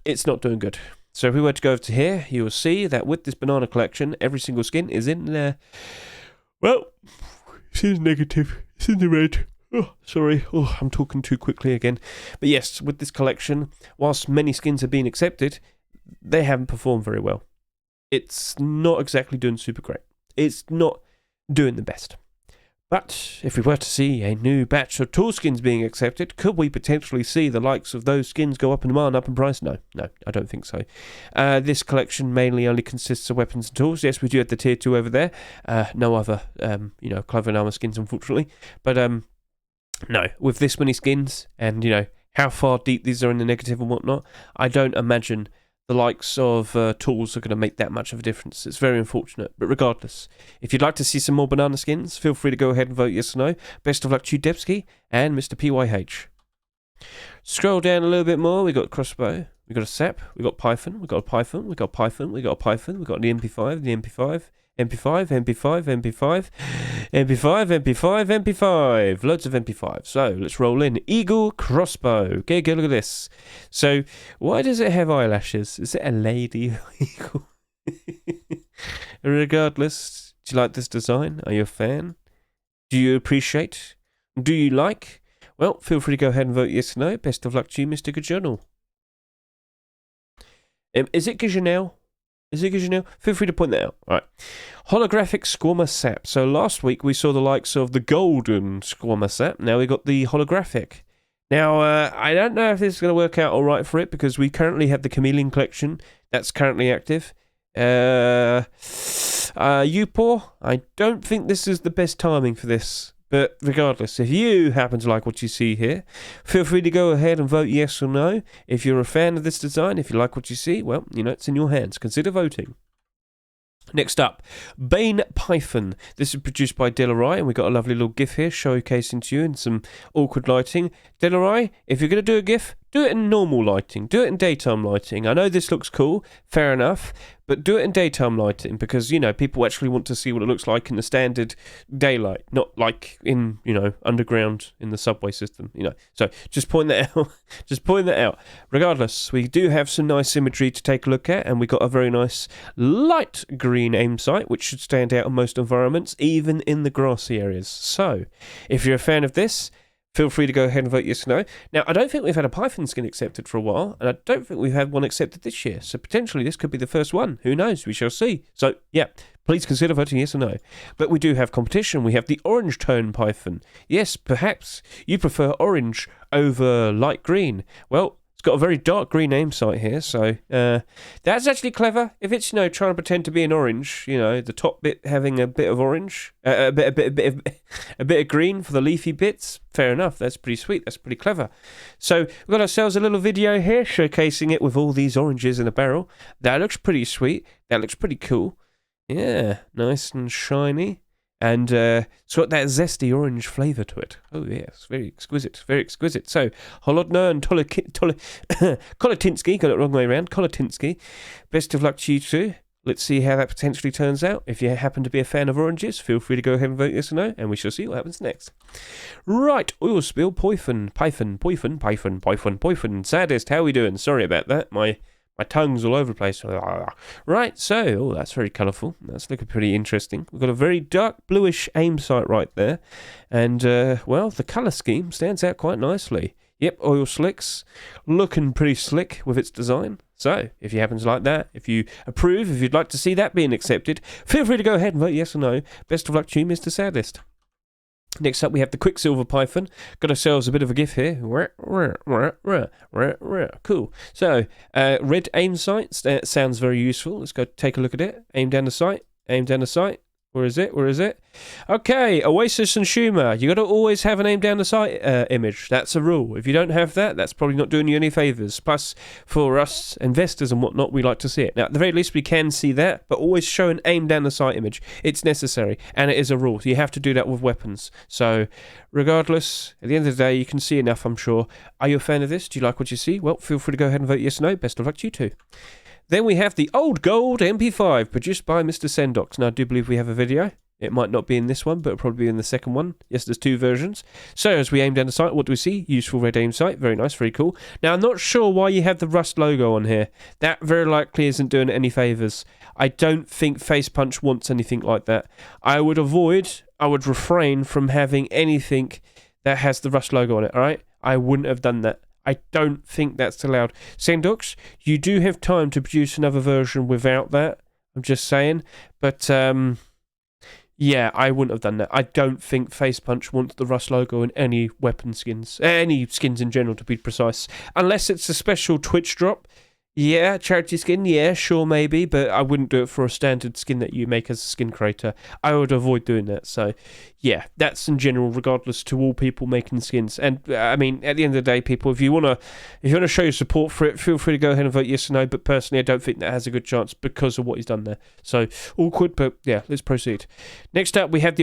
It's not doing good. So if we were to go over to here, you will see that with this banana collection, every single skin is in there. Well, this is negative. It's in the red. Oh, sorry. Oh, I'm talking too quickly again. But yes, with this collection, whilst many skins have been accepted, they haven't performed very well. It's not exactly doing super great. It's not doing the best. But if we were to see a new batch of tool skins being accepted, could we potentially see the likes of those skins go up in demand, up in price? No, I don't think so. This collection mainly only consists of weapons and tools. Yes, we do have the tier 2 over there. No other, clothing armor skins, unfortunately. But no, with this many skins and, how far deep these are in the negative and whatnot, I don't imagine the likes of tools are going to make that much of a difference. It's very unfortunate, but regardless, if you'd like to see some more banana skins, feel free to go ahead and vote yes or no. Best of luck to you, Debski and Mr. PYH. Scroll down a little bit more. We got crossbow, we got a sap, we got python, we got a python, we got a python, we got a python, we got the MP5, the MP5. MP5, loads of MP5. So let's roll in. Eagle crossbow. Okay, go look at this. So why does it have eyelashes? Is it a lady eagle? Regardless, do you like this design? Are you a fan? Do you appreciate? Do you like? Well, feel free to go ahead and vote yes or no. Best of luck to you, Mr. Good Journal. Is it Gizionel? Is it Gizionel? Feel free to point that out. All right. Holographic Squammer Sap. So last week we saw the likes of the golden Squammer Sap. Now we got the holographic. Now, I don't know if this is going to work out all right for it because we currently have the Chameleon Collection that's currently active. Upor, I don't think this is the best timing for this. But regardless, if you happen to like what you see here, feel free to go ahead and vote yes or no. If you're a fan of this design, if you like what you see, well, you know, it's in your hands. Consider voting. Next up, Bane Python. This is produced by Delarai, and we've got a lovely little GIF here showcasing to you in some awkward lighting. Delarai, if you're going to do a GIF, do it in normal lighting. Do it in daytime lighting. I know this looks cool, fair enough, but do it in daytime lighting because, you know, people actually want to see what it looks like in the standard daylight, not like in, you know, underground in the subway system, you know. So just point that out. Just point that out. Regardless, we do have some nice imagery to take a look at, and we got a very nice light green aim sight, which should stand out in most environments, even in the grassy areas. So if you're a fan of this, feel free to go ahead and vote yes or no. Now, I don't think we've had a Python skin accepted for a while, and I don't think we've had one accepted this year. So potentially this could be the first one. Who knows? We shall see. So, yeah, please consider voting yes or no. But we do have competition. We have the orange tone Python. Yes, perhaps you prefer orange over light green. Well, it's got a very dark green aim sight here, so that's actually clever. If it's, you know, trying to pretend to be an orange, you know, the top bit having a bit of orange, a bit of green for the leafy bits, fair enough. That's pretty sweet. That's pretty clever. So we've got ourselves a little video here showcasing it with all these oranges in a barrel. That looks pretty sweet. That looks pretty cool. Yeah, nice and shiny. And it's got that zesty orange flavour to it. Oh, yes, very exquisite, very exquisite. So, Holodner and Kolotinsky, got it wrong way around, Kolotinsky, best of luck to you too. Let's see how that potentially turns out. If you happen to be a fan of oranges, feel free to go ahead and vote yes or no, and we shall see what happens next. Right, oil spill, Python. Saddest, how are we doing? Sorry about that, my tongue's all over the place. Right, so, that's very colourful. That's looking pretty interesting. We've got a very dark bluish aim sight right there. And, well, the colour scheme stands out quite nicely. Yep, oil slicks. Looking pretty slick with its design. So, if you happen to like that, if you approve, if you'd like to see that being accepted, feel free to go ahead and vote yes or no. Best of luck to you, Mr. Saddest. Next up, we have the Quicksilver Python. Got ourselves a bit of a GIF here. Cool. So, red aim sight. Sounds very useful. Let's go take a look at it. Aim down the sight. Aim down the sight. Where is it? Where is it? Okay, Oasis and Schumer. You got to always have an aim down the sight image. That's a rule. If you don't have that, that's probably not doing you any favours. Plus, for us investors and whatnot, we like to see it. Now, at the very least, we can see that, but always show an aim down the sight image. It's necessary, and it is a rule. You have to do that with weapons. So, regardless, at the end of the day, you can see enough, I'm sure. Are you a fan of this? Do you like what you see? Well, feel free to go ahead and vote yes or no. Best of luck to you too. Then we have the Old Gold MP5, produced by Mr. Sendox. Now, I do believe we have a video. It might not be in this one, but it'll probably be in the second one. Yes, there's two versions. So, as we aim down the sight, what do we see? Useful red aim sight. Very nice, very cool. Now, I'm not sure why you have the Rust logo on here. That very likely isn't doing it any favours. I don't think Face Punch wants anything like that. I would refrain from having anything that has the Rust logo on it, alright? I wouldn't have done that. I don't think that's allowed. Sendox, you do have time to produce another version without that. I'm just saying. But, yeah, I wouldn't have done that. I don't think Face Punch wants the Rust logo in any weapon skins. Any skins in general, to be precise. Unless it's a special Twitch drop. Yeah, charity skin, yeah, sure, maybe, but I wouldn't do it for a standard skin that you make as a skin creator. I would avoid doing that, so, yeah, that's in general, regardless to all people making skins. And, I mean, at the end of the day, people, if you want to show your support for it, feel free to go ahead and vote yes or no, but personally, I don't think that has a good chance because of what he's done there. So, awkward, but, yeah, let's proceed. Next up, we have the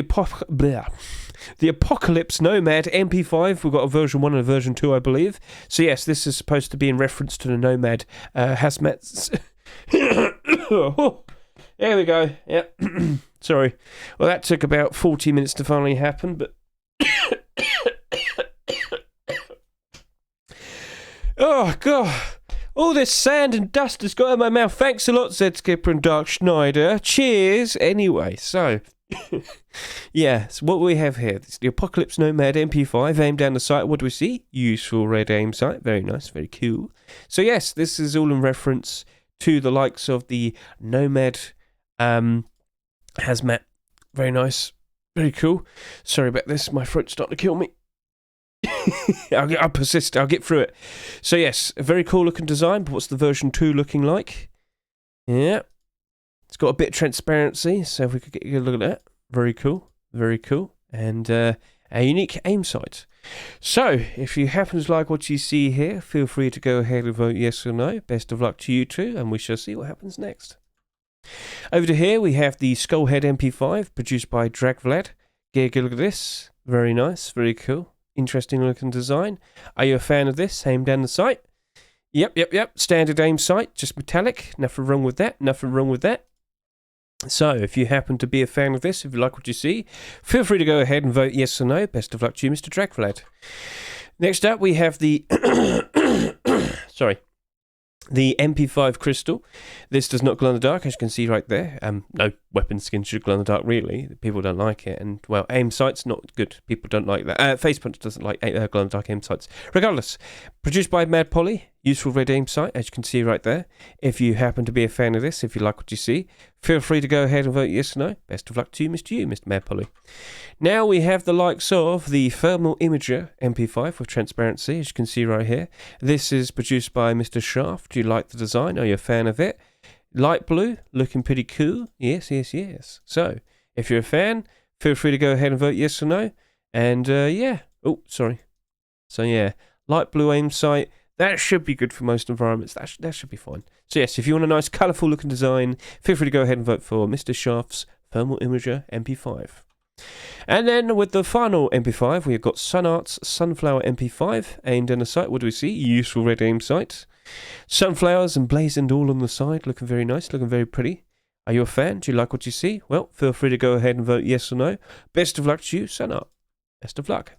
Apocalypse Nomad MP5. We've got a version 1 and a version 2, I believe. So yes, this is supposed to be in reference to the Nomad hazmat. There we go. Yep. Sorry. Well, that took about 40 minutes to finally happen, but oh god. All this sand and dust has got in my mouth. Thanks a lot, Zed Skipper and Dark Schneider. Cheers. Anyway, so... yeah, so what we have here, it's the Apocalypse Nomad MP5 aimed down the sight. What do we see? Useful red aim sight. Very nice, very cool. So yes, this is all in reference to the likes of the Nomad Hazmat. Very nice, very cool. Sorry about this, my throat's starting to kill me. I'll persist, I'll get through it. So yes, a very cool looking design, but what's the version 2 looking like? Yeah. It's got a bit of transparency, so if we could get a look at that. Very cool, very cool. And a unique aim sight. So, if you happen to like what you see here, feel free to go ahead and vote yes or no. Best of luck to you too, and we shall see what happens next. Over to here, we have the Skullhead MP5, produced by Dragvlad. Get a look at this. Very nice, very cool. Interesting looking design. Are you a fan of this? Aim down the sight. Yep. Standard aim sight, just metallic. Nothing wrong with that, nothing wrong with that. So, if you happen to be a fan of this, if you like what you see, feel free to go ahead and vote yes or no. Best of luck to you, Mr. Dragflad. Next up, we have the... the MP5 Crystal. This does not glow in the dark, as you can see right there. No weapon skin should glow in the dark, really. People don't like it. And, well, aim sight's not good. People don't like that. Face Punch doesn't like glow in the dark aim sights. Regardless, produced by Mad Polly. Useful red aim sight, as you can see right there. If you happen to be a fan of this, if you like what you see, feel free to go ahead and vote yes or no. Best of luck to you, Mr. Mad Polly. Now we have the likes of the Thermal Imager MP5 with transparency, as you can see right here. This is produced by Mr. Shaft. Do you like the design? Are you a fan of it? Light blue, looking pretty cool. Yes. So, if you're a fan, feel free to go ahead and vote yes or no. And, yeah. Oh, sorry. So, yeah. Light blue aim sight. That should be good for most environments. That should be fine. So yes, if you want a nice colourful looking design, feel free to go ahead and vote for Mr. Shaft's Thermal Imager MP5. And then with the final MP5, we've got SunArt's Sunflower MP5 aimed in the sight. What do we see? Useful red aim sight. Sunflowers emblazoned all on the side, looking very nice, looking very pretty. Are you a fan? Do you like what you see? Well, feel free to go ahead and vote yes or no. Best of luck to you, SunArt. Best of luck.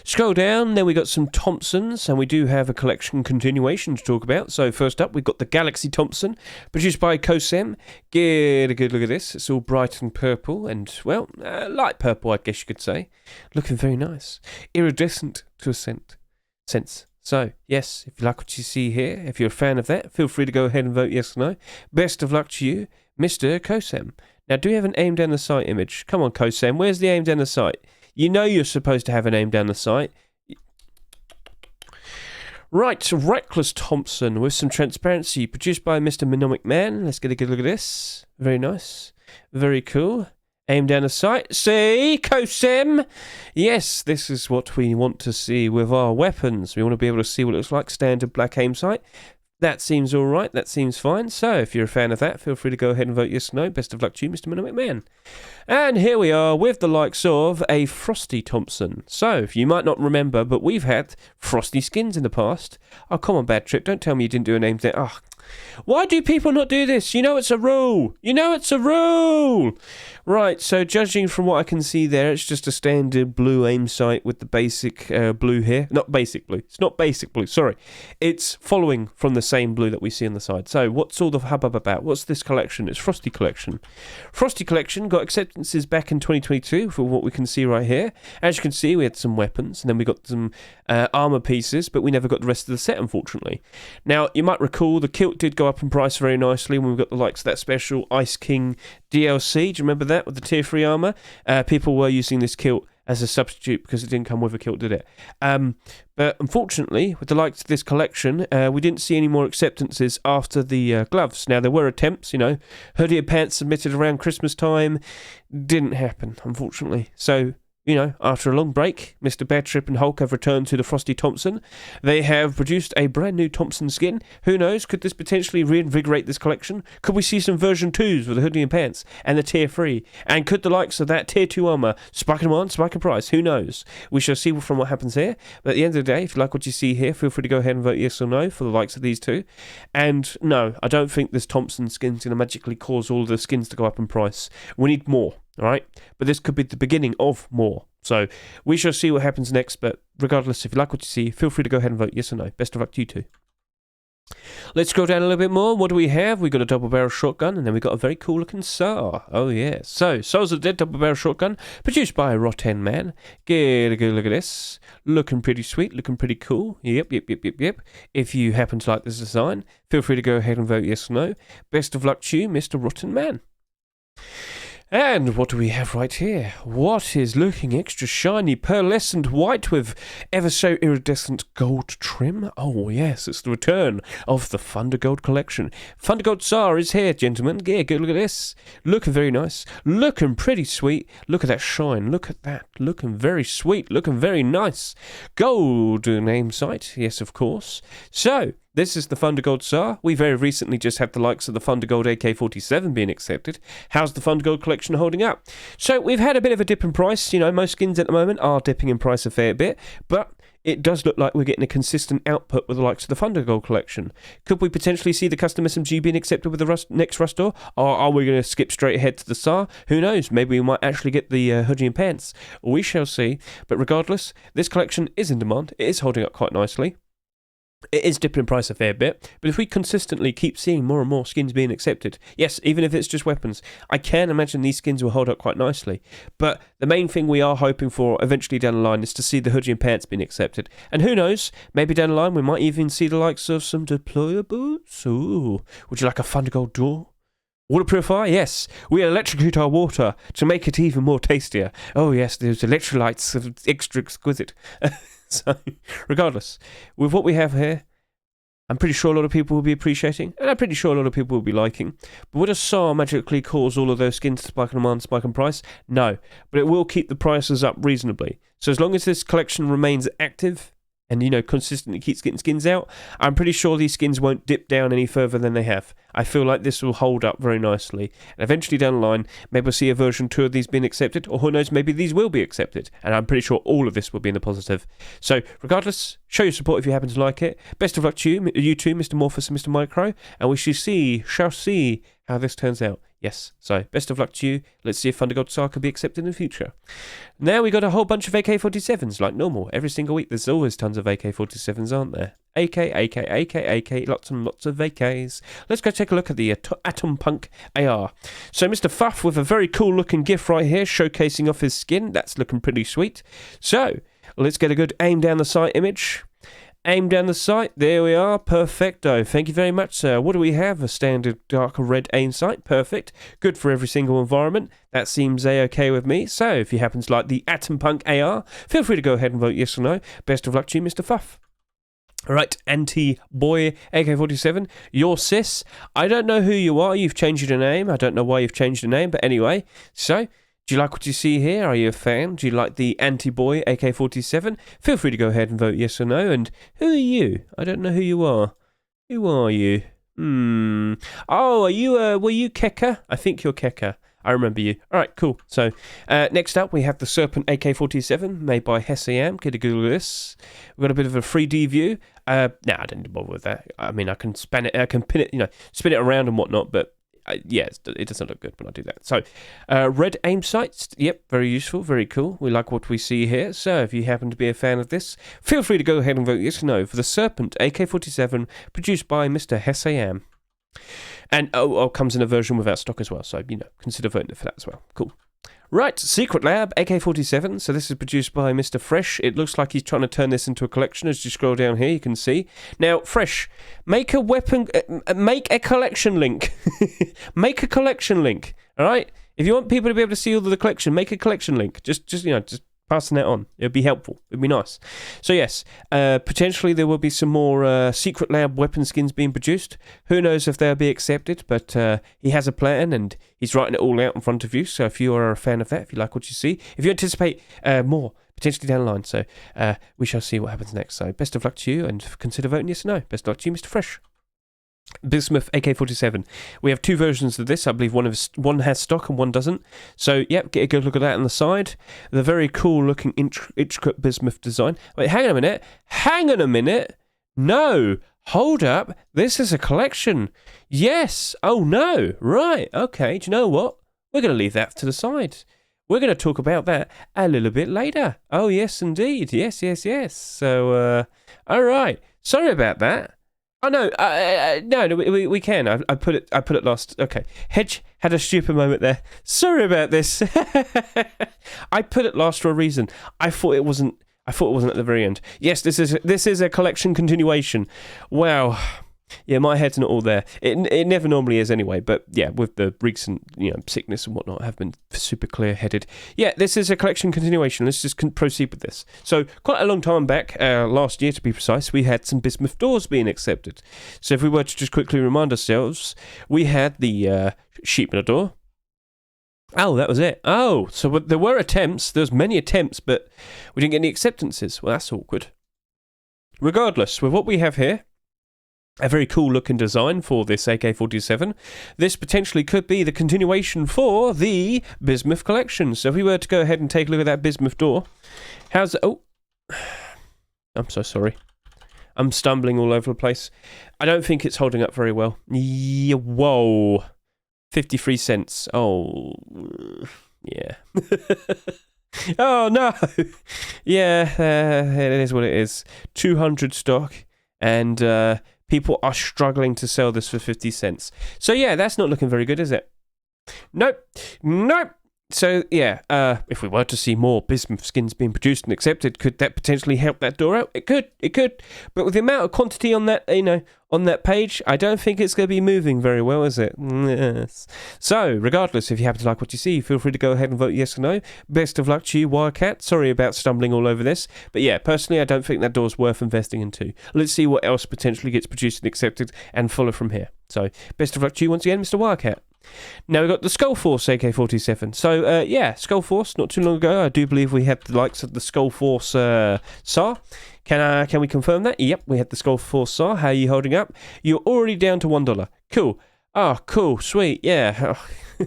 Scroll down, then we got some Thompsons, and we do have a collection continuation to talk about. So first up, we've got the Galaxy Thompson, produced by Kosem. Get a good look at this. It's all bright and purple, and, well, light purple, I guess you could say. Looking very nice. Iridescent to a sense. So, yes, if you like what you see here, if you're a fan of that, feel free to go ahead and vote yes or no. Best of luck to you, Mr. Kosem. Now, do we have an aim down the sight image? Come on, Kosem, where's the aim down the sight? You know you're supposed to have an aim down the sight. Right, Reckless Thompson with some transparency, produced by Mr. Mnemonic Man. Let's get a good look at this. Very nice. Very cool. Aim down the sight. See, Kosem? Yes, this is what we want to see with our weapons. We want to be able to see what it looks like. Standard black aim sight. That seems alright, that seems fine. So, if you're a fan of that, feel free to go ahead and vote yes or no. Best of luck to you, Mr. Mnemonic Man. And here we are with the likes of a Frosty Thompson. So, you might not remember, but we've had Frosty skins in the past. Oh, come on, Bad Trip, don't tell me you didn't do a name there. Oh, why do people not do this? You know it's a rule. Right, so judging from what I can see there, it's just a standard blue aim sight with the basic blue here. Not basic blue. It's not basic blue, sorry. It's following from the same blue that we see on the side. So what's all the hubbub about? What's this collection? It's Frosty Collection. Frosty Collection got acceptances back in 2022 for what we can see right here. As you can see, we had some weapons, and then we got some armour pieces, but we never got the rest of the set, unfortunately. Now, you might recall the kilt did go up in price very nicely when we got the likes of that special Ice King DLC. Do you remember that with the tier 3 armour? People were using this kilt as a substitute because it didn't come with a kilt, did it? But unfortunately, with the likes of this collection, we didn't see any more acceptances after the gloves. Now, there were attempts, hoodie and pants submitted around Christmas time. Didn't happen, unfortunately. So, after a long break, Mr. Bad Trip and Hulk have returned to the Frosty Thompson. They have produced a brand new Thompson skin. Who knows? Could this potentially reinvigorate this collection? Could we see some version 2s with the hoodie and pants and the tier 3? And could the likes of that tier 2 armour spike in demand, spike in price? Who knows? We shall see from what happens here. But at the end of the day, if you like what you see here, feel free to go ahead and vote yes or no for the likes of these two. And no, I don't think this Thompson skin's going to magically cause all the skins to go up in price. We need more. All right, but this could be the beginning of more. So we shall see what happens next. But regardless, if you like what you see, feel free to go ahead and vote yes or no. Best of luck to you two. Let's scroll down a little bit more. What do we have? We got a double barrel shotgun, and then we got a very cool looking SAR. Oh yeah. So Souls of the Dead double barrel shotgun, produced by a Rotten Man. Get a good look at this. Looking pretty sweet, looking pretty cool. Yep. If you happen to like this design, feel free to go ahead and vote yes or no. Best of luck to you, Mr. Rotten Man. And what do we have right here? What is looking extra shiny, pearlescent white with ever so iridescent gold trim? Oh yes, it's the return of the Thundergold collection. Thundergold SAR is here, gentlemen. Yeah, good look at this. Looking very nice. Looking pretty sweet. Look at that shine. Look at that. Looking very sweet. Looking very nice. Gold name site. Yes, of course. So, this is the Thundergold SAR. We very recently just had the likes of the Thundergold AK-47 being accepted. How's the Thundergold collection holding up? So we've had a bit of a dip in price. You know, most skins at the moment are dipping in price a fair bit, but it does look like we're getting a consistent output with the likes of the Thundergold collection. Could we potentially see the custom SMG being accepted with the next Rust Door? Or are we going to skip straight ahead to the SAR? Who knows? Maybe we might actually get the hoodie and pants. We shall see. But regardless, this collection is in demand. It is holding up quite nicely. It is dipping in price a fair bit, but if we consistently keep seeing more and more skins being accepted, yes, even if it's just weapons, I can imagine these skins will hold up quite nicely. But the main thing we are hoping for eventually down the line is to see the hoodie and pants being accepted. And who knows, maybe down the line we might even see the likes of some deployables. Ooh, would you like a Thundergold door? Water purifier? Yes. We electrocute our water to make it even more tastier. Oh yes, those electrolytes are extra exquisite. So, regardless, with what we have here, I'm pretty sure a lot of people will be appreciating, and I'm pretty sure a lot of people will be liking. But would a SAR magically cause all of those skins to spike in demand, spike in price? No. But it will keep the prices up reasonably. So as long as this collection remains active, and, you know, consistently keeps getting skins out, I'm pretty sure these skins won't dip down any further than they have. I feel like this will hold up very nicely. And eventually down the line, maybe we'll see a version 2 of these being accepted, or who knows, maybe these will be accepted. And I'm pretty sure all of this will be in the positive. So, regardless, show your support if you happen to like it. Best of luck to you two, Mr. Morphus and Mr. Micro, and we shall see how this turns out. Yes, so best of luck to you. Let's see if Thundergold SAR can be accepted in the future. Now we got a whole bunch of AK-47s like normal. Every single week there's always tons of AK-47s, aren't there? AK, lots and lots of AKs. Let's go take a look at the Atom Punk AR. So Mr. Fuff with a very cool looking GIF right here showcasing off his skin. That's looking pretty sweet. So let's get a good aim down the sight image. Aim down the sight. There we are. Perfecto. Thank you very much, sir. What do we have? A standard dark red aim sight. Perfect. Good for every single environment. That seems a-okay with me. So, if you happen to like the Atom Punk AR, feel free to go ahead and vote yes or no. Best of luck to you, Mr. Fuff. Alright, anti-boy AK-47, you're sis. I don't know who you are. You've changed your name. I don't know why you've changed your name, but anyway. So, do you like what you see here? Are you a fan? Do you like the anti-boy AK-47? Feel free to go ahead and vote yes or no. And who are you? I don't know who you are. Who are you? Oh, are you, were you Keka? I think you're Keka. I remember you. Alright, cool. So, next up we have the Serpent AK-47, made by Hedge. Get a Google this. We've got a bit of a 3D view. I didn't bother with that. I mean, I can span it, I can pin it, spin it around and whatnot, but yeah, it doesn't look good when I do that. So, red aim sights. Yep, very useful, very cool. We like what we see here. So, if you happen to be a fan of this, feel free to go ahead and vote yes or no for the Serpent AK-47 produced by Mr. Hedge. And comes in a version without stock as well. So, consider voting for that as well. Cool. Right, Secret Lab, AK-47. So this is produced by Mr. Fresh. It looks like he's trying to turn this into a collection. As you scroll down here, you can see. Now, Fresh, make a collection link. Make a collection link, all right? If you want people to be able to see all of the collection, make a collection link. Just passing that on. It'd be helpful. It'd be nice. So yes, potentially there will be some more Secret Lab weapon skins being produced. Who knows if they'll be accepted, but he has a plan and he's writing it all out in front of you. So if you are a fan of that, if you like what you see, if you anticipate more, potentially down the line. So we shall see what happens next. So best of luck to you and consider voting yes or no. Best of luck to you, Mr. Fresh. Bismuth AK-47. We have two versions of this. I believe one has stock and one doesn't. So, yep, get a good look at that on the side. The very cool looking intricate Bismuth design. Wait, hang on a minute. No, hold up. This is a collection. Yes. Oh, no. Right. Okay. Do you know what? We're going to leave that to the side. We're going to talk about that a little bit later. Oh, yes, indeed. Yes. So, all right. Sorry about that. Oh no, no, we can. I put it last. Okay, Hedge had a stupid moment there. Sorry about this. I put it last for a reason. I thought it wasn't at the very end. Yes, this is a collection continuation. Wow. Yeah, my head's not all there. It never normally is anyway, but yeah, with the recent sickness and whatnot, I have been super clear-headed. Yeah, this is a collection continuation. Let's just proceed with this. So, quite a long time back, last year to be precise, we had some Bismuth doors being accepted. So if we were to just quickly remind ourselves, we had the sheepman door. Oh, that was it. Oh, so there were attempts. There was many attempts, but we didn't get any acceptances. Well, that's awkward. Regardless, with what we have here, a very cool looking design for this AK-47. This potentially could be the continuation for the Bismuth collection. So if we were to go ahead and take a look at that Bismuth door, how's it? Oh, I'm so sorry. I'm stumbling all over the place. I don't think it's holding up very well. Yeah, whoa. 53 cents. Oh, yeah. Oh, no. Yeah, it is what it is. 200 stock and people are struggling to sell this for 50 cents. So yeah, that's not looking very good, is it? Nope. So yeah, if we were to see more Bismuth skins being produced and accepted, could that potentially help that door out? It could. But with the amount of quantity on that, on that page, I don't think it's going to be moving very well, is it? Yes. So, regardless, if you happen to like what you see, feel free to go ahead and vote yes or no. Best of luck to you, Wildcat. Sorry about stumbling all over this. But yeah, personally, I don't think that door's worth investing into. Let's see what else potentially gets produced and accepted and follow from here. So, best of luck to you once again, Mr. Wildcat. Now we've got the Skullforce AK-47. So, yeah, Skullforce, not too long ago, I do believe we had the likes of the Skullforce SAR. Can we confirm that? Yep, we had the Skullforce SAR. How are you holding up? You're already down to $1. Cool. Oh, cool, sweet, yeah. Oh.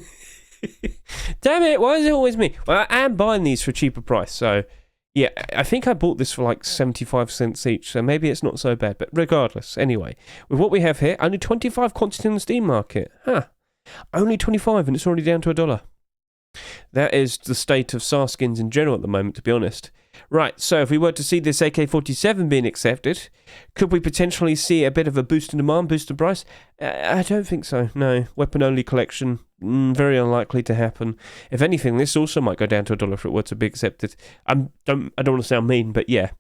Damn it, why is it always me? Well, I am buying these for a cheaper price, so yeah, I think I bought this for like 75 cents each, so maybe it's not so bad. But regardless, anyway, with what we have here, only 25 quantity in the Steam market. Huh. Only 25 and it's already down to $1. That is the state of SAR skins in general at the moment, to be honest. Right, so if we were to see this AK-47 being accepted, could we potentially see a bit of a boost in demand, boost in price? I don't think so, no. Weapon-only collection, very unlikely to happen. If anything, this also might go down to $1 if it were to be accepted. I don't want to sound mean, but yeah.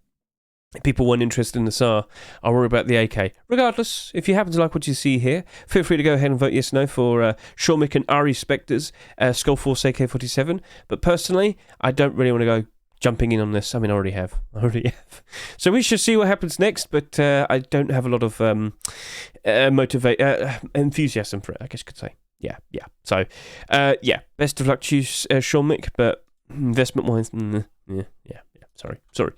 If people weren't interested in the SAR, I'll worry about the AK. Regardless, if you happen to like what you see here, feel free to go ahead and vote yes or no for Shawmick and Ari Spectre's Skullforce AK-47. But personally, I don't really want to go jumping in on this. I mean, I already have. So we should see what happens next, but I don't have a lot of enthusiasm for it, I guess you could say. Yeah. So, yeah, best of luck to you, Shawmick, but investment-wise, yeah. Sorry.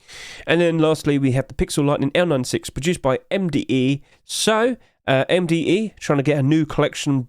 And then lastly, we have the Pixel Lightning L96 produced by MDE. So, MDE trying to get a new collection,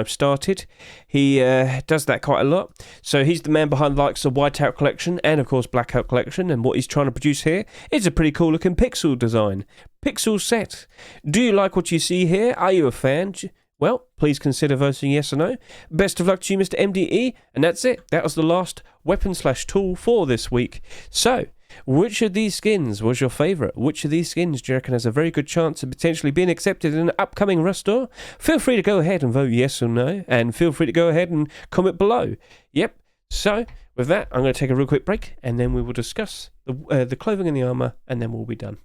started. He does that quite a lot. So he's the man behind the likes of Whiteout Collection and of course Blackout Collection. And what he's trying to produce here is a pretty cool looking pixel design. Pixel set. Do you like what you see here? Are you a fan? Well, please consider voting yes or no. Best of luck to you, Mr. MDE. And that's it. That was the last weapon/tool for this week. So, which of these skins was your favourite? Which of these skins do you reckon has a very good chance of potentially being accepted in an upcoming Rust door? Feel free to go ahead and vote yes or no. And feel free to go ahead and comment below. Yep. So, with that, I'm going to take a real quick break. And then we will discuss the clothing and the armour. And then we'll be done.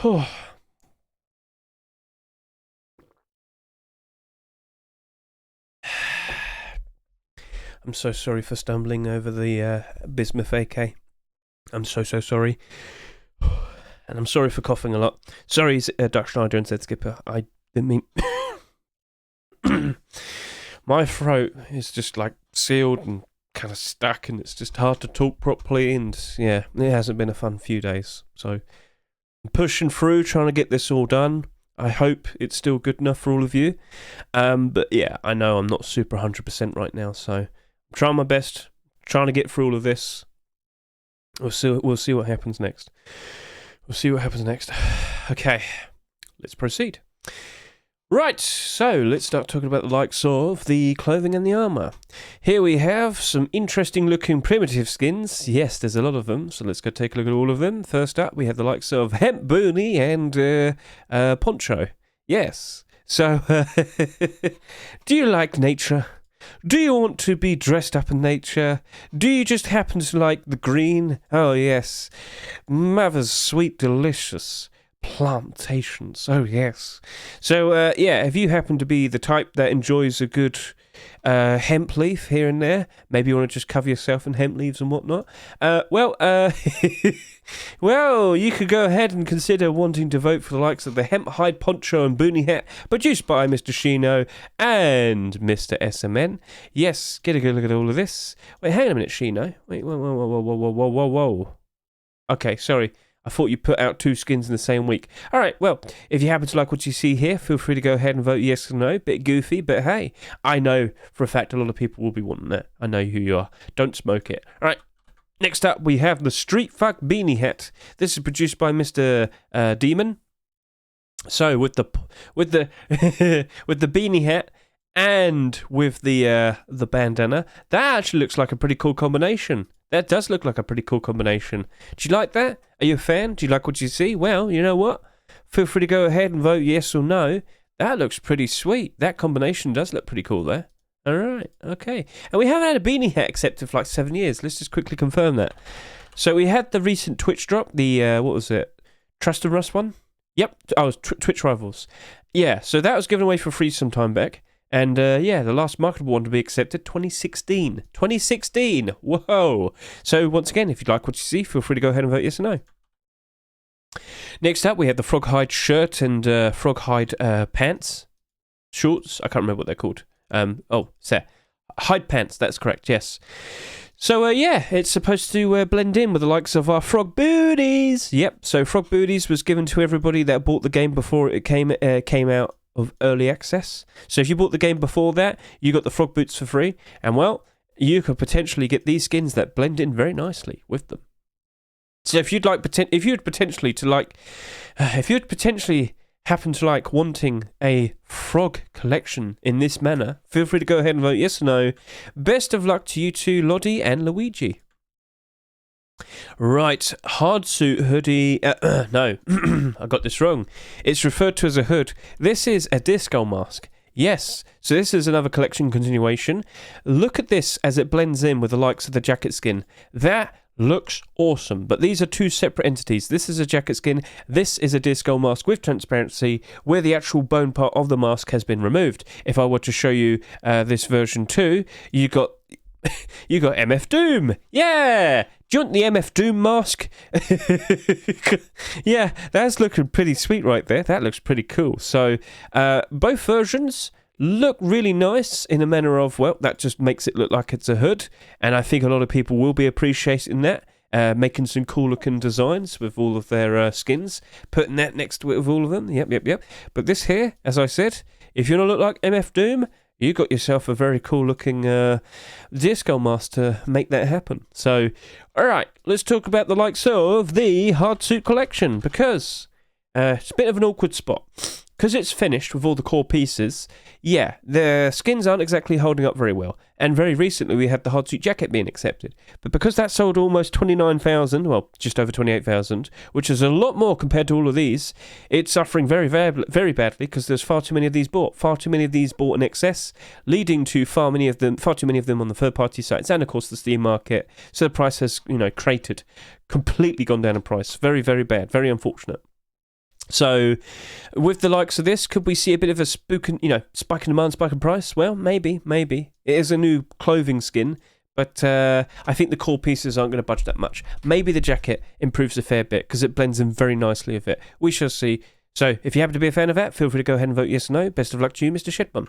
Oh. I'm so sorry for stumbling over the Bismuth AK. I'm so sorry. And I'm sorry for coughing a lot. Sorry, Dutch Schneider and said Skipper. I didn't mean... My throat is just like sealed and kind of stuck and it's just hard to talk properly and yeah, it hasn't been a fun few days. So I'm pushing through, trying to get this all done. I hope it's still good enough for all of you. But yeah, I know I'm not super 100% right now, so... I'm trying my best, trying to get through all of this. We'll see what happens next. Okay, let's proceed. Right, so let's start talking about the likes of the clothing and the armour. Here we have some interesting looking primitive skins. Yes, there's a lot of them, so let's go take a look at all of them. First up, we have the likes of Hemp Boonie and Poncho. Yes, so do you like nature? Do you want to be dressed up in nature? Do you just happen to like the green? Oh yes, mother's sweet delicious plantations. Oh yes. So yeah, if you happen to be the type that enjoys a good hemp leaf here and there, maybe you want to just cover yourself in hemp leaves and whatnot, well, you could go ahead and consider wanting to vote for the likes of the hemp hide poncho and boonie hat produced by Mr. Shino and Mr. SMN. Yes, get a good look at all of this. Wait, hang on a minute, Shino. Wait, whoa. Okay, sorry. I thought you put out two skins in the same week. All right, well, if you happen to like what you see here, feel free to go ahead and vote yes or no. Bit goofy, but hey, I know for a fact a lot of people will be wanting that. I know who you are. Don't smoke it. All right, next up we have the Street Fuck Beanie Hat. This is produced by Mr. Demon. So with the with the beanie hat and with the bandana, that actually looks like a pretty cool combination. That does look like a pretty cool combination. Do you like that? Are you a fan? Do you like what you see? Well, you know what? Feel free to go ahead and vote yes or no. That looks pretty sweet. That combination does look pretty cool there. All right, okay. And we haven't had a beanie hat accepted for like 7 years. Let's just quickly confirm that. So we had the recent Twitch drop, the, what was it? Trust and Rust one? Yep, oh, it was Twitch Rivals. Yeah, so that was given away for free some time back. And yeah, the last marketable one to be accepted, 2016. 2016! Whoa! So once again, if you like what you see, feel free to go ahead and vote yes or no. Next up, we have the frog hide shirt and frog hide pants. Shorts, I can't remember what they're called. Hide pants, that's correct, yes. So yeah, it's supposed to blend in with the likes of our frog booties. Yep, so frog booties was given to everybody that bought the game before it came out of early access. So if you bought the game before that, you got the frog boots for free, and well, you could potentially get these skins that blend in very nicely with them. So if you'd potentially happen to like wanting a frog collection in this manner, feel free to go ahead and vote yes or no. Best of luck to you two, Lottie and Luigi. Right, Hardsuit hoodie. No, I got this wrong. It's referred to as a hood. This is a disco mask. Yes, so this is another collection continuation. Look at this as it blends in with the likes of the jacket skin. That looks awesome, but these are two separate entities. This is a jacket skin. This is a disco mask with transparency, where the actual bone part of the mask has been removed. If I were to show you this version 2, you got MF Doom. Yeah! Do you want the MF Doom mask? Yeah, that's looking pretty sweet right there. That looks pretty cool. So, both versions look really nice in a manner of, well, that just makes it look like it's a hood. And I think a lot of people will be appreciating that. Making some cool looking designs with all of their skins. Putting that next to it with all of them. Yep. But this here, as I said, if you want to look like MF Doom, you got yourself a very cool looking disco mask to make that happen. So, alright, let's talk about the likes of the Hardsuit collection, because it's a bit of an awkward spot. Because it's finished with all the core pieces, yeah, the skins aren't exactly holding up very well. And very recently we had the Hardsuit jacket being accepted. But because that sold almost 29,000, well, just over 28,000, which is a lot more compared to all of these, it's suffering very, very badly because there's far too many of these bought. Far too many of these bought in excess, leading to far too many of them on the third-party sites and, of course, the Steam market. So the price has, cratered, completely gone down in price. Very, very bad, very unfortunate. So, with the likes of this, could we see a bit of a spike in demand, spike in price? Well, maybe. It is a new clothing skin, but I think the core pieces aren't going to budge that much. Maybe the jacket improves a fair bit, because it blends in very nicely with it. We shall see. So, if you happen to be a fan of that, feel free to go ahead and vote yes or no. Best of luck to you, Mr. Shedbun.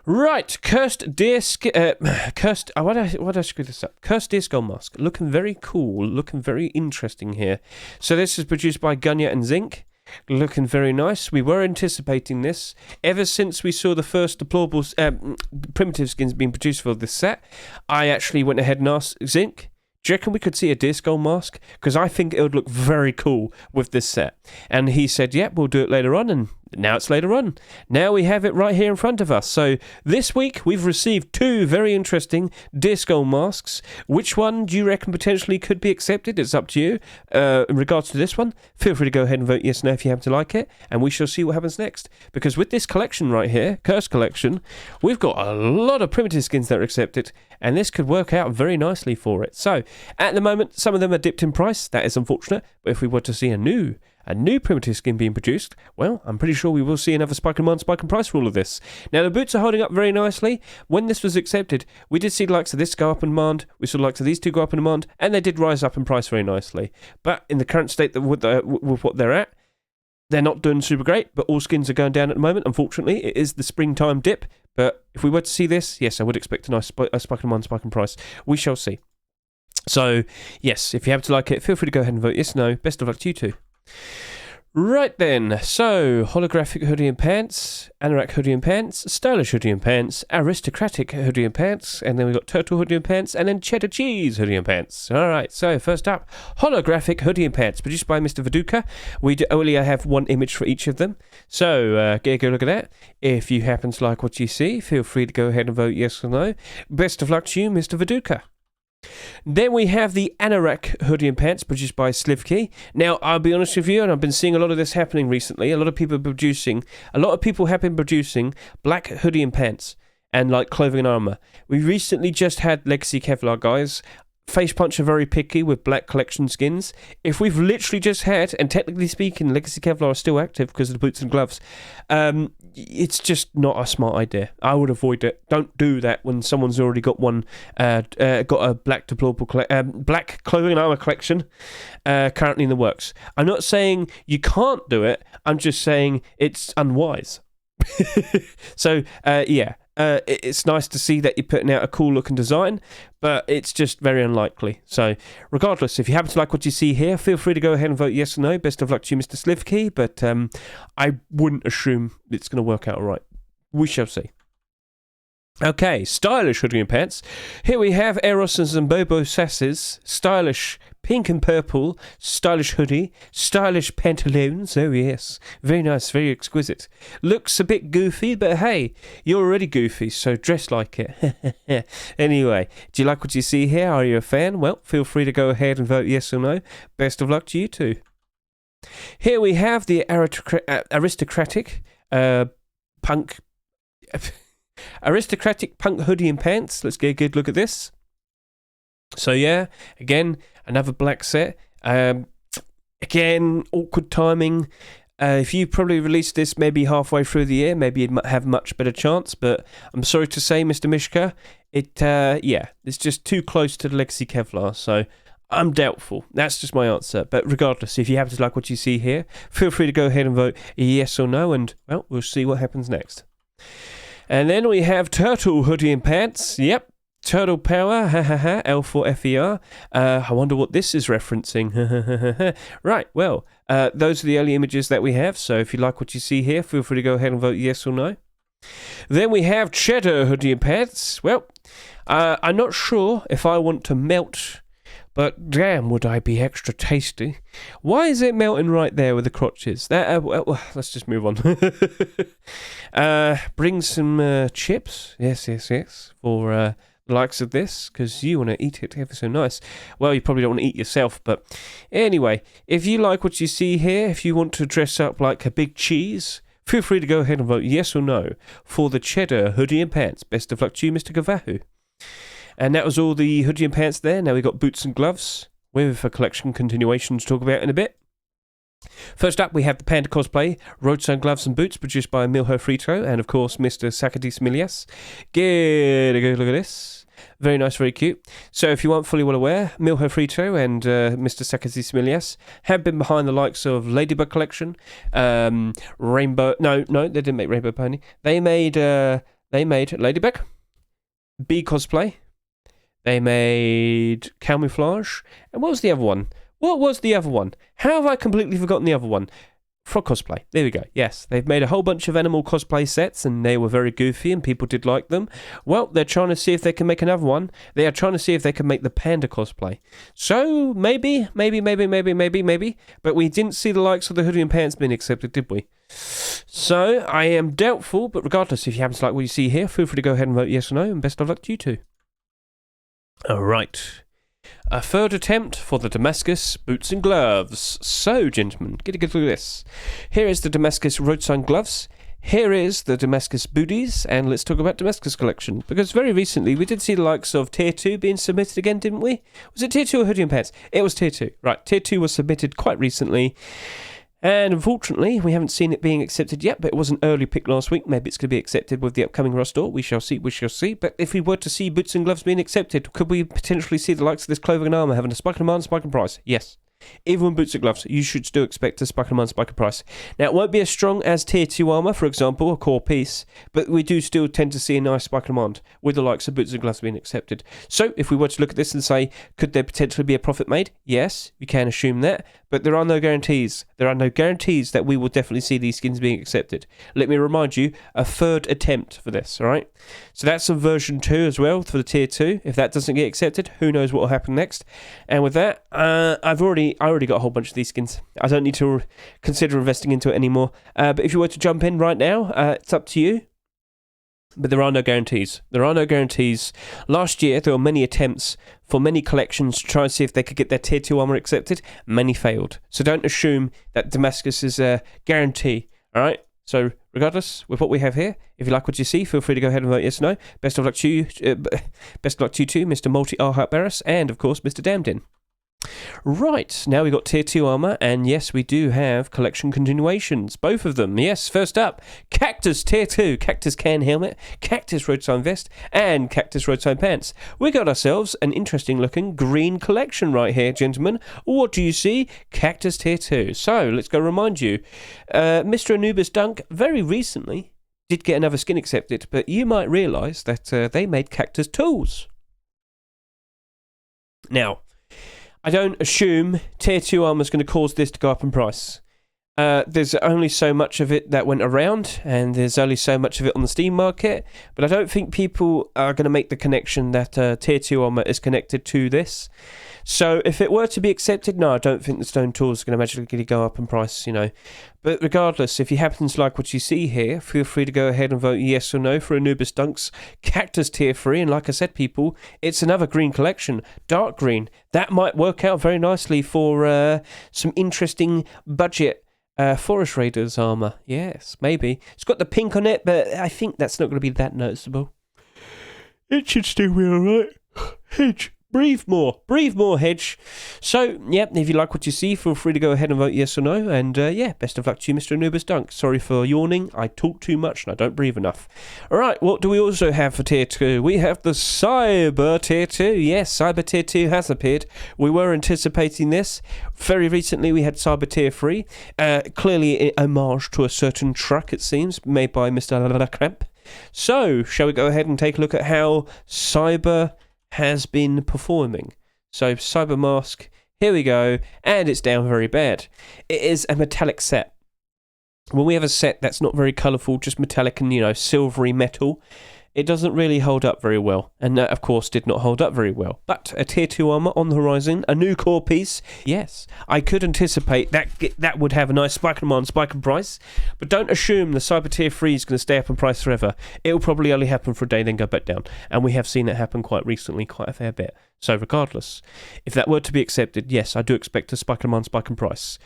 Right, Cursed Deer why did I screw this up? Cursed Deer Skull Mask, looking very cool, looking very interesting here. So this is produced by Gunya and Zinc, looking very nice. We were anticipating this ever since we saw the first Deployables primitive skins being produced for this set. I actually went ahead and asked Zinc, do you reckon we could see a deer skull mask? Because I think it would look very cool with this set. And he said, yep, we'll do it later on. And Now it's later on. Now we have it right here in front of us. So this week we've received 2 very interesting Deer Skull masks. Which one do you reckon potentially could be accepted? It's up to you. In regards to this one, feel free to go ahead and vote yes or no if you happen to like it, and we shall see what happens next. Because with this collection right here, Curse Collection, we've got a lot of primitive skins that are accepted, and this could work out very nicely for it. So at the moment, some of them are dipped in price. That is unfortunate. But if we were to see a new primitive skin being produced, well, I'm pretty sure we will see another spike in demand, spike in price for all of this. Now, the boots are holding up very nicely. When this was accepted, we did see the likes of this go up in demand, we saw the likes of these 2 go up in demand, and they did rise up in price very nicely. But in the current state that with what they're at, they're not doing super great, but all skins are going down at the moment. Unfortunately, it is the springtime dip, but if we were to see this, yes, I would expect a nice spike in demand, spike in price. We shall see. So, yes, if you happen to like it, feel free to go ahead and vote yes or no. Best of luck to you too. Right then, so holographic hoodie and pants, anorak hoodie and pants, stylish hoodie and pants, aristocratic hoodie and pants, and then we've got turtle hoodie and pants, and then cheddar cheese hoodie and pants. Alright, so first up, holographic hoodie and pants, produced by Mr. Viduka. We only have 1 image for each of them, so get a good look at that. If you happen to like what you see, feel free to go ahead and vote yes or no. Best of luck to you, Mr. Viduka. Then we have the Anorak hoodie and pants produced by Slivkey. Now, I'll be honest with you, and I've been seeing a lot of this happening recently. A lot of people have been producing black hoodie and pants and like clothing and armor. We recently just had Legacy Kevlar guys. Face Punch are very picky with black collection skins. If we've literally just had, and technically speaking, Legacy Kevlar are still active because of the boots and gloves, it's just not a smart idea. I would avoid it. Don't do that when someone's already got one, got a black black clothing and armor collection currently in the works. I'm not saying you can't do it. I'm just saying it's unwise. So, yeah. It's nice to see that you're putting out a cool looking design, but it's just very unlikely. So regardless, if you happen to like what you see here, feel free to go ahead and vote yes or no. Best of luck to you, Mr. Slivkey, but I wouldn't assume it's going to work out all right. We shall see. Okay, stylish hoodie and pants. Here we have Eros and Zambobo Sasses, stylish pink and purple, stylish hoodie, stylish pantaloons. Oh yes, very nice, very exquisite. Looks a bit goofy, but hey, you're already goofy, so dress like it. Anyway, do you like what you see here? Are you a fan? Well, feel free to go ahead and vote yes or no. Best of luck to you too. Here we have the aristocratic punk... aristocratic punk hoodie and pants. Let's get a good look at this. So yeah, again, another black set. Again, awkward timing. If you probably released this maybe halfway through the year, maybe you'd have much better chance, but I'm sorry to say, Mr. Mishka, it's just too close to the Legacy Kevlar, so I'm doubtful. That's just my answer. But regardless, if you happen to like what you see here, feel free to go ahead and vote yes or no, and well, we'll see what happens next. And then we have Turtle hoodie and pants. Yep, Turtle Power, L4FER. I wonder what this is referencing. Right, well, those are the early images that we have. So if you like what you see here, feel free to go ahead and vote yes or no. Then we have Cheddar hoodie and pants. Well, I'm not sure if I want to melt, but damn, would I be extra tasty. Why is it melting right there with the crotches? That well, let's just move on. Bring some chips. Yes, for the likes of this, because you want to eat it ever so nice. Well, you probably don't want to eat yourself, but anyway, if you like what you see here, if you want to dress up like a big cheese, feel free to go ahead and vote yes or no for the Cheddar hoodie and pants. Best of luck to you, Mr. Gavahu. And that was all the hoodie and pants there. Now we've got boots and gloves with a collection continuation to talk about in a bit. First up, we have the Panda Cosplay Roadside Gloves and Boots produced by Milho Frito and, of course, Mr. Sakadis Milias. Get a good look at this. Very nice, very cute. So if you aren't fully well aware, Milho Frito and Mr. Sakadis Milias have been behind the likes of Ladybug Collection, Rainbow... No, they didn't make Rainbow Pony. They made Ladybug, Bee Cosplay. They made Camouflage. And what was the other one? How have I completely forgotten the other one? For cosplay. There we go. Yes, they've made a whole bunch of animal cosplay sets and they were very goofy and people did like them. Well, they're trying to see if they can make another one. They are trying to see if they can make the panda cosplay. So, maybe. But we didn't see the likes of the hoodie and pants being accepted, did we? So, I am doubtful, but regardless, if you happen to like what you see here, feel free to go ahead and vote yes or no, and best of luck to you two. Alright. A third attempt for the Damascus boots and gloves. So, gentlemen, get a good look at this. Here is the Damascus road sign gloves. Here is the Damascus booties, and let's talk about Damascus collection. Because very recently, we did see the likes of Tier 2 being submitted again, didn't we? Was it Tier 2 or hoodie and pants? It was Tier 2. Right, Tier 2 was submitted quite recently. And unfortunately, we haven't seen it being accepted yet, but it was an early pick last week. Maybe it's going to be accepted with the upcoming roster. We shall see, But if we were to see boots and gloves being accepted, could we potentially see the likes of this clothing and armour having a spike in demand, spike in price? Yes. Even with boots and gloves, you should still expect a spike in demand, spike in price. Now, it won't be as strong as Tier 2 armour, for example, a core piece, but we do still tend to see a nice spike in demand with the likes of boots and gloves being accepted. So, if we were to look at this and say, could there potentially be a profit made? Yes, we can assume that, but there are no guarantees. There are no guarantees that we will definitely see these skins being accepted. Let me remind you, a third attempt for this, alright? So that's some version 2 as well for the Tier 2. If that doesn't get accepted, who knows what will happen next. And with that, I already got a whole bunch of these skins. I don't need to consider investing into it anymore. But if you were to jump in right now, it's up to you. But there are no guarantees. There are no guarantees. Last year, there were many attempts for many collections to try and see if they could get their Tier 2 armour accepted. Many failed. So don't assume that Damascus is a guarantee. Alright? So, regardless, with what we have here, if you like what you see, feel free to go ahead and vote yes or no. Best of luck to you, best of luck to you too, Mr. Multi-R Barris, and of course, Mr. Damdin. Right, now we've got Tier 2 armour, and yes, we do have collection continuations, both of them. Yes, first up, Cactus Tier 2, Cactus can helmet, Cactus road sign vest, and Cactus road sign pants. We got ourselves an interesting looking green collection right here, gentlemen. What do you see? Cactus Tier 2. So, let's go remind you, Mr. Anubis Dunk very recently did get another skin accepted, but you might realise that they made Cactus tools. Now, I don't assume Tier 2 armour is going to cause this to go up in price. There's only so much of it that went around, and there's only so much of it on the Steam market, but I don't think people are going to make the connection that Tier 2 armour is connected to this. So if it were to be accepted, no, I don't think the stone tools are going to magically go up in price, you know. But regardless, if you happen to like what you see here, feel free to go ahead and vote yes or no for Anubis Dunk's Cactus Tier 3. And like I said, people, it's another green collection, dark green. That might work out very nicely for some interesting budget Forest Raiders armour. Yes, maybe. It's got the pink on it, but I think that's not going to be that noticeable. It should still be alright. Hedge. Breathe more, Hedge. So, yeah, if you like what you see, feel free to go ahead and vote yes or no. And, yeah, best of luck to you, Mr. Anubis Dunk. Sorry for yawning. I talk too much and I don't breathe enough. Alright, what do we also have for Tier 2? We have the Cyber Tier 2. Yes, Cyber Tier 2 has appeared. We were anticipating this. Very recently, we had Cyber Tier 3. Clearly, an homage to a certain truck, it seems, made by Mr. Lacramp. So, shall we go ahead and take a look at how Cyber has been performing? So Cyber Mask, here we go, and it's down very bad. It is a metallic set. When we have a set that's not very colourful, just metallic and, you know, silvery metal, it doesn't really hold up very well. And that, of course, did not hold up very well. But a Tier 2 armour on the horizon, a new core piece, yes, I could anticipate that would have a nice spike in demand, spike in price. But don't assume the Cyber Tier 3 is going to stay up in price forever. It'll probably only happen for a day, then go back down. And we have seen that happen quite recently, quite a fair bit. So regardless, if that were to be accepted, yes, I do expect a spike in demand, spike in price.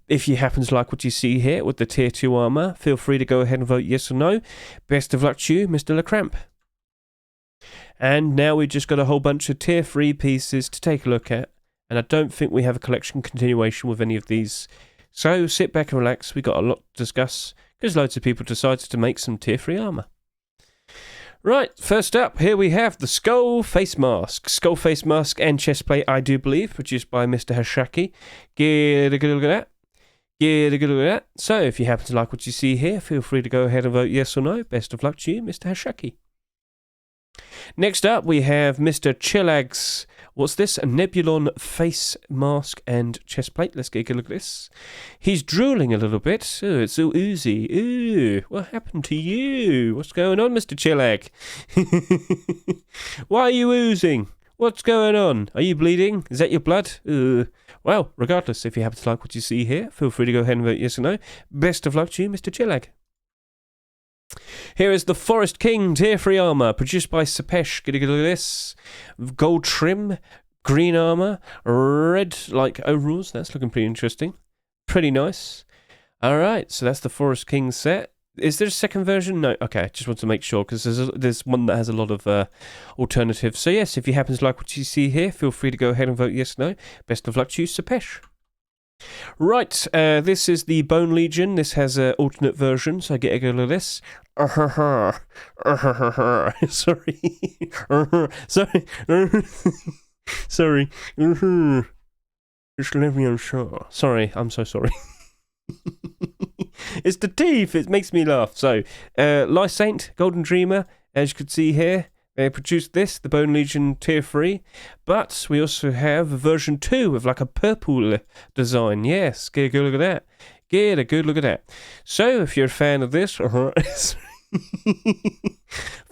If you happen to like what you see here with the Tier 2 armour, feel free to go ahead and vote yes or no. Best of luck to you, Mr. Lacramp. And now we've just got a whole bunch of Tier 3 pieces to take a look at. And I don't think we have a collection continuation with any of these. So sit back and relax, we've got a lot to discuss, because loads of people decided to make some Tier 3 armour. Right, first up, here we have the Skull Face Mask. Skull Face Mask and chestplate, I do believe, produced by Mr. Hashaki. Get a good look at that. Get a good look at that. So, if you happen to like what you see here, feel free to go ahead and vote yes or no. Best of luck to you, Mr. Hashaki. Next up, we have Mr. Chillag's What's this? A Nebulon face mask and chest plate. Let's get a good look at this. He's drooling a little bit. Oh, it's all oozy. Ooh, what happened to you? What's going on, Mr. Chillag? Why are you oozing? What's going on? Are you bleeding? Is that your blood? Well, regardless, if you happen to like what you see here, feel free to go ahead and vote yes or no. Best of luck to you, Mr. Chillag. Here is the Forest King Tier 3 armor, produced by Sepesh. Get a good look at this. Gold trim, green armor, red like overalls. That's looking pretty interesting. Pretty nice. Alright, so that's the Forest King set. Is there a second version? No. Okay, just want to make sure, because there's one that has a lot of alternatives. So yes, if you happen to like what you see here, feel free to go ahead and vote yes or no. Best of luck to you, Sepesh. Right, this is the Bone Legion. This has an alternate version, so I get a go at this. Sorry. Sorry. Just let me unsure. Sorry, I'm so sorry. It's the teeth, it makes me laugh. So, Lyssaint, Golden Dreamer, as you can see here, they produced this, the Bone Legion Tier 3, but we also have version 2 with like a purple design. Yes, get a good look at that. Get a good look at that. So, if you're a fan of this,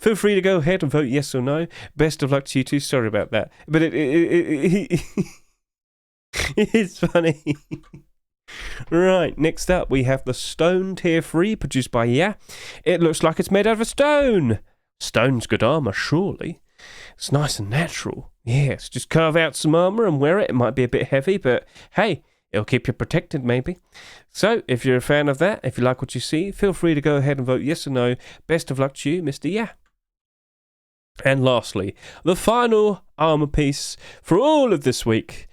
feel free to go ahead and vote yes or no. Best of luck to you too. Sorry about that, but it's funny. Right, next up we have the Stone Tier 3, produced by It looks like it's made out of a stone. Stone's good armor, surely. It's nice and natural. Yes, just carve out some armor and wear it. It might be a bit heavy, but hey, it'll keep you protected maybe. So, if you're a fan of that, if you like what you see, feel free to go ahead and vote yes or no. Best of luck to you, Mr. And lastly, the final armor piece for all of this week.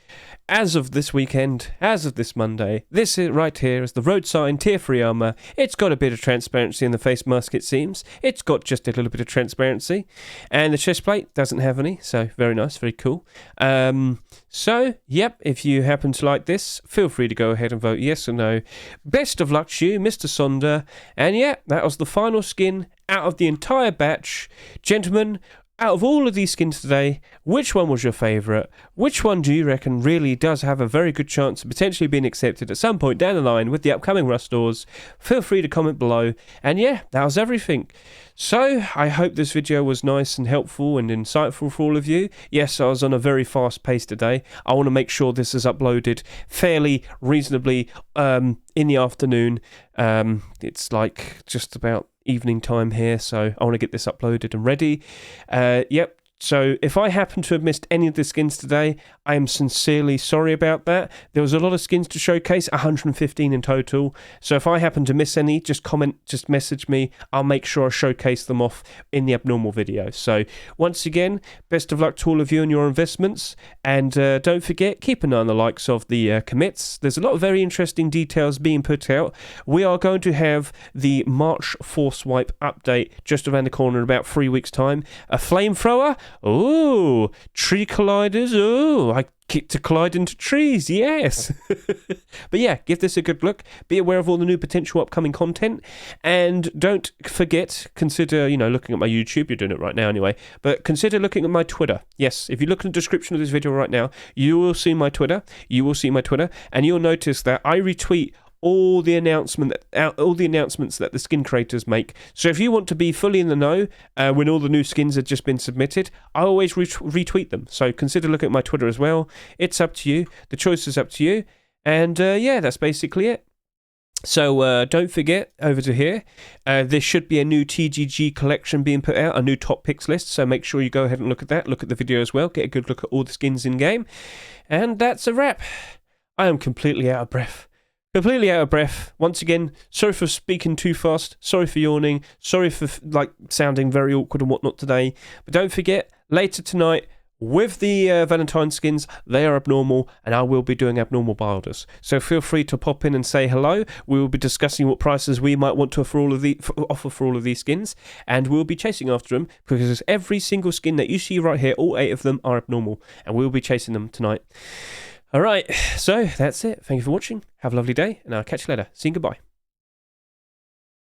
As of this weekend, as of this Monday, this right here is the Road Sign Tier 3 armor. It's got a bit of transparency in the face mask, it seems. It's got just a little bit of transparency. And the chest plate doesn't have any, so very nice, very cool. So, yep, if you happen to like this, feel free to go ahead and vote yes or no. Best of luck to you, Mr. Sonder. And yeah, that was the final skin out of the entire batch. Gentlemen, out of all of these skins today, which one was your favourite? Which one do you reckon really does have a very good chance of potentially being accepted at some point down the line with the upcoming Rust stores? Feel free to comment below. And yeah, that was everything. So, I hope this video was nice and helpful and insightful for all of you. Yes, I was on a very fast pace today. I want to make sure this is uploaded fairly reasonably in the afternoon. It's like just about evening time here, so I want to get this uploaded and ready. Yep. So if I happen to have missed any of the skins today, I am sincerely sorry about that. There was a lot of skins to showcase, 115 in total. So if I happen to miss any, just comment, just message me. I'll make sure I showcase them off in the abnormal video. So once again, best of luck to all of you and your investments. And don't forget, keep an eye on the likes of the commits. There's a lot of very interesting details being put out. We are going to have the March Force Wipe update just around the corner in about 3 weeks' time. A flamethrower. Oh, tree colliders. Oh, I get to collide into trees. Yes. But yeah, give this a good look. Be aware of all the new potential upcoming content. And don't forget, consider, looking at my YouTube. You're doing it right now anyway. But consider looking at my Twitter. Yes, if you look in the description of this video right now, you will see my Twitter. And you'll notice that I retweet all the announcements that the skin creators make. So if you want to be fully in the know when all the new skins have just been submitted, I always retweet them. So consider looking at my Twitter as well. It's up to you. The choice is up to you. And yeah, that's basically it. So don't forget, over to here, there should be a new TGG collection being put out, a new top picks list. So make sure you go ahead and look at that. Look at the video as well. Get a good look at all the skins in game. And that's a wrap. I am completely out of breath. Completely out of breath. Once again, sorry for speaking too fast. Sorry for yawning. Sorry for sounding very awkward and whatnot today. But don't forget, later tonight, with the Valentine skins, they are abnormal, and I will be doing abnormal buy orders. So feel free to pop in and say hello. We will be discussing what prices we might want to offer for all of these skins, and we'll be chasing after them, because every single skin that you see right here, all 8 of them are abnormal, and we'll be chasing them tonight. Alright, so that's it. Thank you for watching. Have a lovely day, and I'll catch you later. See you, goodbye.